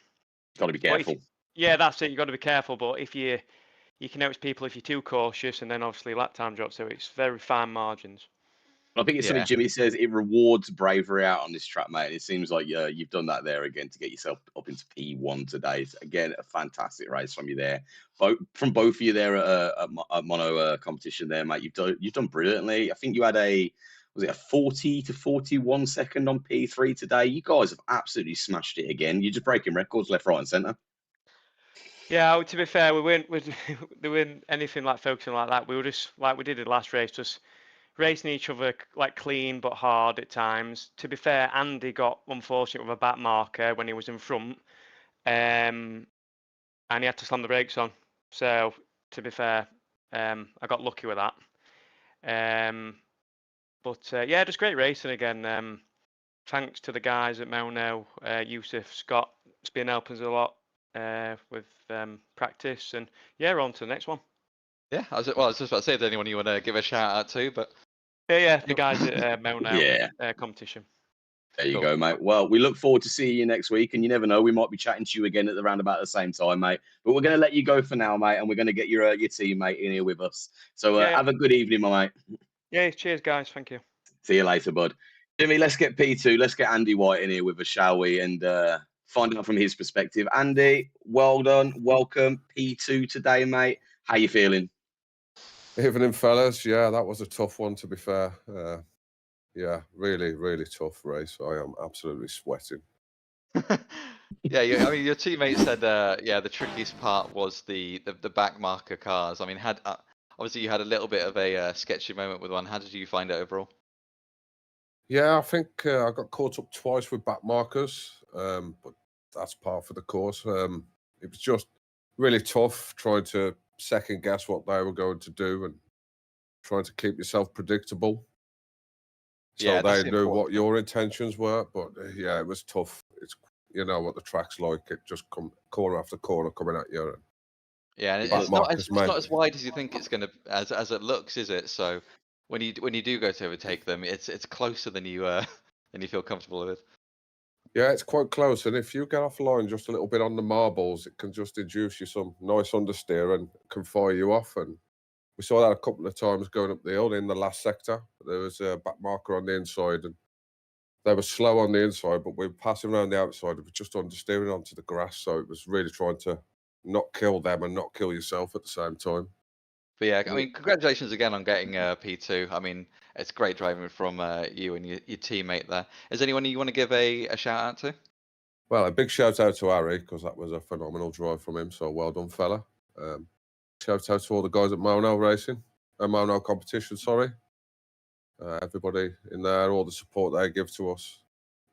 to be careful. yeah, that's it. You got to be careful. But if you can notice people if you're too cautious, and then obviously lap time drops. So it's very fine margins. I think it's something Jimmy says. It rewards bravery out on this track, mate. It seems like you've done that there again to get yourself up into P1 today. So again, a fantastic race from you there. From both of you there at Mono competition there, mate. You've done brilliantly. I think you had was it a 40 to 41 second on P3 today? You guys have absolutely smashed it again. You're just breaking records left, right, and centre. Yeah, to be fair, we weren't doing anything like focusing like that. We were just like we did the last race, just racing each other like clean but hard at times. To be fair, Andy got unfortunate with a back marker when he was in front, and he had to slam the brakes on. So to be fair, I got lucky with that. But yeah, just great racing again. Thanks to the guys at Mono, Yusuf, Scott. It's been helping us a lot with practice, and yeah, we're on to the next one. Yeah, I was just about to say, if there's anyone you want to give a shout out to, but Yeah, the guys at Mono Yeah. competition. There you Cool. go, mate. Well, we look forward to seeing you next week, and you never know, we might be chatting to you again at the roundabout the same time, mate. But we're going to let you go for now, mate, and we're going to get your teammate in here with us. So Yeah. have a good evening, my mate. Yeah, cheers, guys. Thank you. See you later, bud. Jimmy, let's get P2. Let's get Andy White in here with us, shall we? And find out from his perspective. Andy, well done. Welcome. P2 today, mate. How you feeling? Evening, fellas. Yeah, that was a tough one, to be fair. Yeah, really, really tough race. I am absolutely sweating. Yeah, I mean, your teammate said, yeah, the trickiest part was the back marker cars. I mean, obviously you had a little bit of a sketchy moment with one. How did you find it overall? Yeah, I think I got caught up twice with back markers, but that's par for the course. It was just really tough trying to second guess what they were going to do and trying to keep yourself predictable. So Yeah, that's they knew important. what your intentions were, but yeah, it was tough. It's, you know what the track's like, it just come corner after corner coming at you. Yeah, and Back it's not markers, not mate. as wide as you think it's going to, as it looks, is it? So when you do go to overtake them, it's closer than you feel comfortable with. Yeah, it's quite close, and if you get off the line just a little bit on the marbles, it can just induce you some nice understeer and can fire you off. And we saw that a couple of times going up the hill in the last sector. There was a back marker on the inside, and they were slow on the inside, but we were passing around the outside. It was just understeering onto the grass, so it was really trying to not kill them and not kill yourself at the same time. But yeah, I mean, congratulations again on getting P2. I mean, it's great driving from you and your teammate there. Is there anyone you want to give a shout out to? Well, a big shout out to Harry, because that was a phenomenal drive from him. So well done, fella. Shout out to all the guys at Mono Racing, Mono Competition, sorry. Everybody in there, all the support they give to us.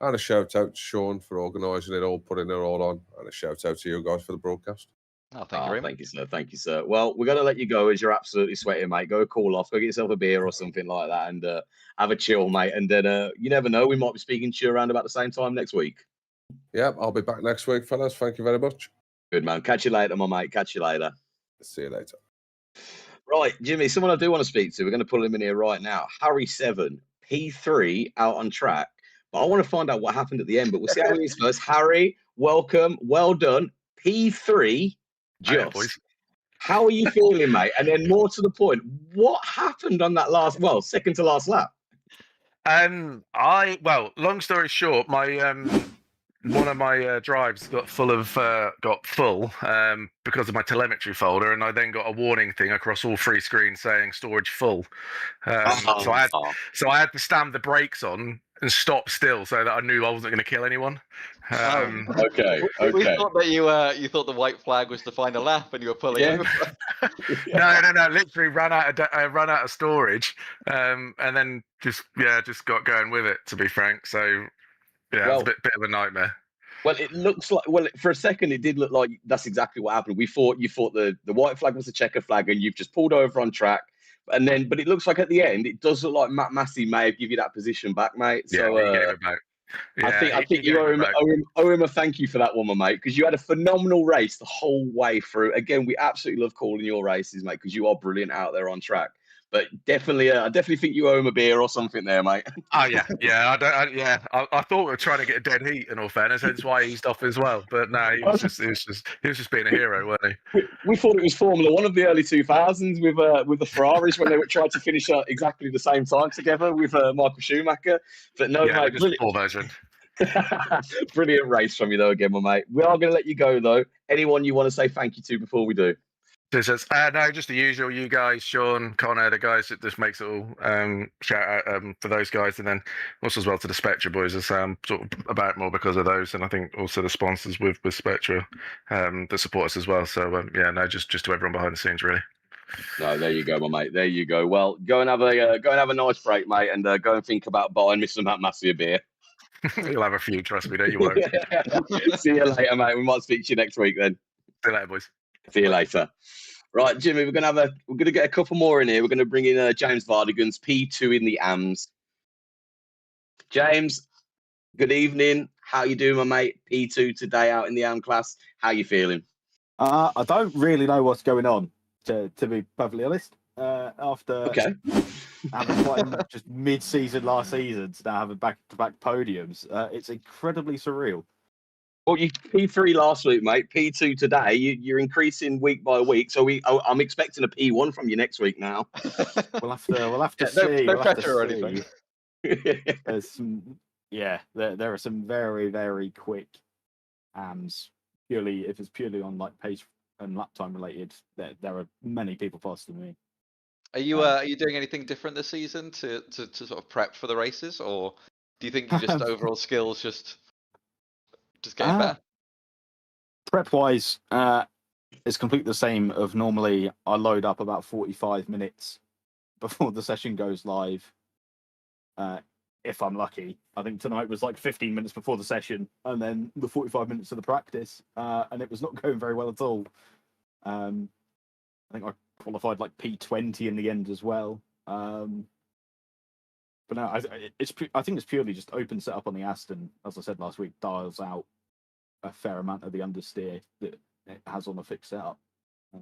And a shout out to Sean for organising it all, putting it all on. And a shout out to you guys for the broadcast. Oh, thank you very much. Thank you, sir. Thank you, sir. Well, we're going to let you go as you're absolutely sweating, mate. Go cool off. Go get yourself a beer or something like that and have a chill, mate. And then you never know, we might be speaking to you around about the same time next week. Yeah, I'll be back next week, fellas. Thank you very much. Good, man. Catch you later, my mate. Catch you later. See you later. Right, Jimmy, someone I do want to speak to. We're going to pull him in here right now. Harry 7, P3 out on track. But I want to find out what happened at the end. But we'll see how it is first. Harry, welcome. Well done. P3, just. How are you feeling, mate? And then more to the point, what happened on that second to last lap? Long story short, my one of my drives got full because of my telemetry folder, and I then got a warning thing across all three screens saying storage full. So I had to slam the brakes on and stop still so that I knew I wasn't going to kill anyone. Okay. We thought that you thought the white flag was the final lap and you were pulling over. No. Literally ran out of storage, and then just got going with it. To be frank, so yeah, it was a bit of a nightmare. Well, it looks like for a second it did look like that's exactly what happened. You thought the white flag was the checker flag, and you've just pulled over on track. And then, but it looks like at the end it does look like Matt Massey may have given you that position back, mate. Yeah, so he gave it back. Yeah, I think you owe him a thank you for that one, mate, because you had a phenomenal race the whole way through. Again, we absolutely love calling your races, mate, because you are brilliant out there on track. But definitely, I definitely think you owe him a beer or something there, mate. Oh yeah. I thought we were trying to get a dead heat. In all fairness, that's why he eased off as well. But no, he was just being a hero, wasn't he? We thought it was Formula One of the early 2000s with the Ferraris when they were trying to finish at exactly the same time together with Michael Schumacher. But no, yeah, mate, just poor version. Brilliant race from you though, again, my mate. We are going to let you go though. Anyone you want to say thank you to before we do? No, just the usual. You guys, Sean, Connor, the guys that just makes it all. Shout out for those guys, and then also as well to the Spectra boys. As sort of about more because of those, and I think also the sponsors with Spectra that support us as well. So yeah, no, just to everyone behind the scenes, really. No, there you go, my mate. There you go. Well, go and have a nice break, mate, and go and think about buying Mr. Matt Massey a beer. You'll have a few, trust me. Don't you worry. See you later, mate. We might speak to you next week then. See you later, boys. See you later. Right, Jimmy, we're gonna get a couple more in here. We're gonna bring in James Vardigan's P2 in the AMS. James, good evening. How you doing, my mate? P2 today out in the AM class. How you feeling? I don't really know what's going on, to be perfectly honest. After having quite just mid-season last season to now having back-to-back podiums, it's incredibly surreal. Well, you P3 last week, mate. P2 today. You're increasing week by week. So I'm expecting a P1 from you next week now. We'll have to see. No pressure or anything. There's some, there are some very, very quick AMs. If it's purely on like pace and lap time related, there are many people faster than me. Are you doing anything different this season to sort of prep for the races, or do you think you just overall skills just getting better? Prep wise, it's completely the same. Of normally, I load up about 45 minutes before the session goes live. If I'm lucky, I think tonight was like 15 minutes before the session, and then the 45 minutes of the practice, and it was not going very well at all. I think I qualified like P20 in the end as well. But no, I think it's purely just open setup on the Aston. As I said last week, dials out a fair amount of the understeer that it has on a fixed setup.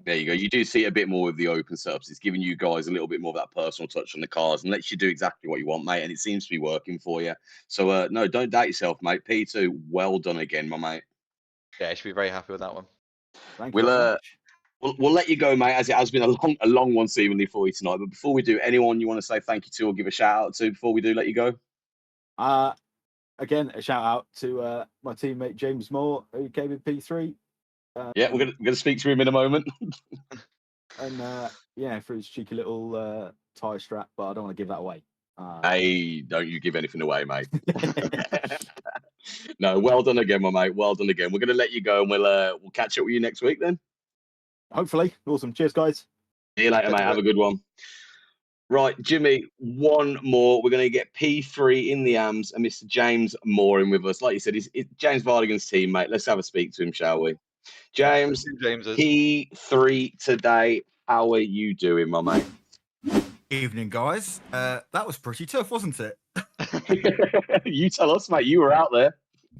There you go. You do see it a bit more with the open setups. It's giving you guys a little bit more of that personal touch on the cars and lets you do exactly what you want, mate. And it seems to be working for you. So no, don't doubt yourself, mate. P2, well done again, my mate. Yeah, you should be very happy with that one. Thank you very much. We'll let you go, mate, as it has been a long one seemingly for you tonight. But before we do, anyone you want to say thank you to or give a shout out to before we do let you go? Again, a shout out to my teammate James Moore, who came in P3. Yeah, we're gonna speak to him in a moment. And for his cheeky little tie strap, but I don't want to give that away. Hey, don't you give anything away, mate. No, well done again, my mate. Well done again. We're gonna let you go, and we'll catch up with you next week then. Hopefully. Awesome. Cheers, guys. See you later, mate. Have a good one. Right, Jimmy, one more. We're going to get P3 in the AMS and Mr. James Moore in with us. Like you said, it's James Vardigan's team, mate. Let's have a speak to him, shall we? James, P3 today. How are you doing, my mate? Evening, guys. That was pretty tough, wasn't it? You tell us, mate. You were out there.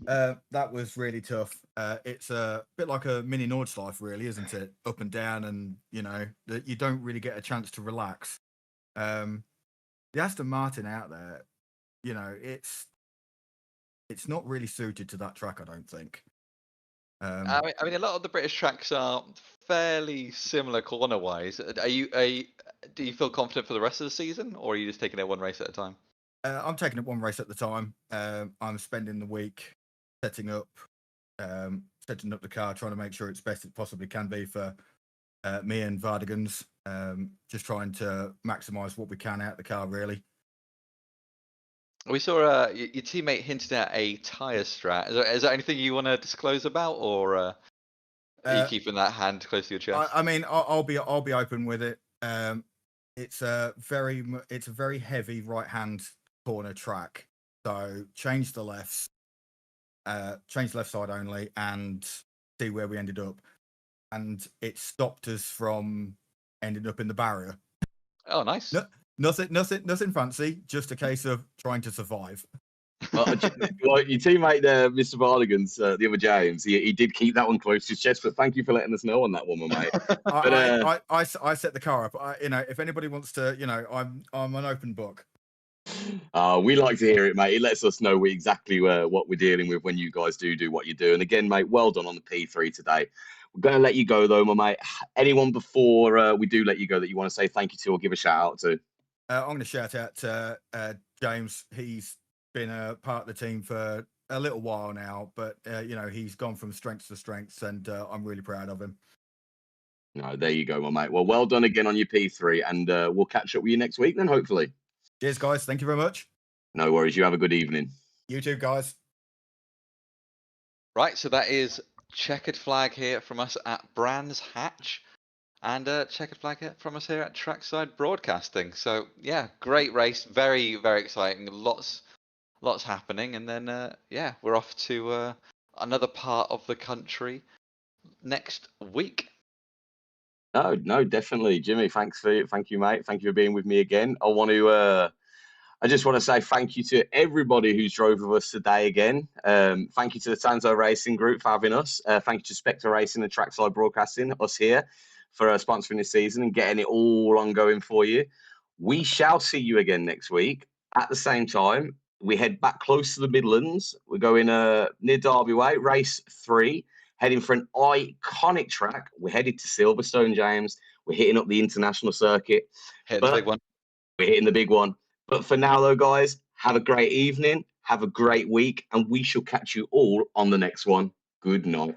That was really tough. It's a bit like a mini Nordschleife, really, isn't it? Up and down, and you don't really get a chance to relax. The Aston Martin out there, it's not really suited to that track, I don't think. I mean, a lot of the British tracks are fairly similar corner-wise. Do you feel confident for the rest of the season, or are you just taking it one race at a time? I'm taking it one race at a time. I'm spending the week setting up the car, trying to make sure it's best it possibly can be for me and Vardigan's. Just trying to maximise what we can out of the car, really. We saw your teammate hinted at a tyre strat. Is there anything you want to disclose about, or are you keeping that hand close to your chest? I mean, I'll be open with it. It's a very heavy right-hand corner track, so change the left side only, and see where we ended up. And it stopped us from ending up in the barrier. Oh, nice. No, nothing fancy. Just a case of trying to survive. Well, your teammate, Mr. Vardigan's, the other James, he did keep that one close to his chest. But thank you for letting us know on that one, mate. I set the car up. If anybody wants to, I'm an open book. We like to hear it, mate. It lets us know exactly what we're dealing with when you guys do what you do. And again, mate, well done on the P3 today. We're going to let you go, though, my mate. Anyone before we do let you go that you want to say thank you to or give a shout out to? I'm going to shout out to James. He's been a part of the team for a little while now, but he's gone from strength to strength, and I'm really proud of him. No, there you go, my mate. Well, well done again on your P3, and we'll catch up with you next week then, hopefully. Cheers, guys. Thank you very much. No worries. You have a good evening. You too, guys. Right, so that is checkered flag here from us at Brands Hatch, and checkered flag here from us here at Trackside Broadcasting. So yeah, great race, very very exciting, lots happening, and then yeah, we're off to another part of the country next week. No, definitely, Jimmy. Thank you, mate. Thank you for being with me again. I just want to say thank you to everybody who's drove with us today again. Thank you to the Tanzo Racing Group for having us. Thank you to Spectra Racing and Trackside Broadcasting, us here, for sponsoring this season and getting it all ongoing for you. We shall see you again next week. At the same time, we head back close to the Midlands. We're going near Derby Way, race 3, heading for an iconic track. We're headed to Silverstone, James. We're hitting up the international circuit. Hitting the big one. We're hitting the big one. But for now, though, guys, have a great evening, have a great week, and we shall catch you all on the next one. Good night.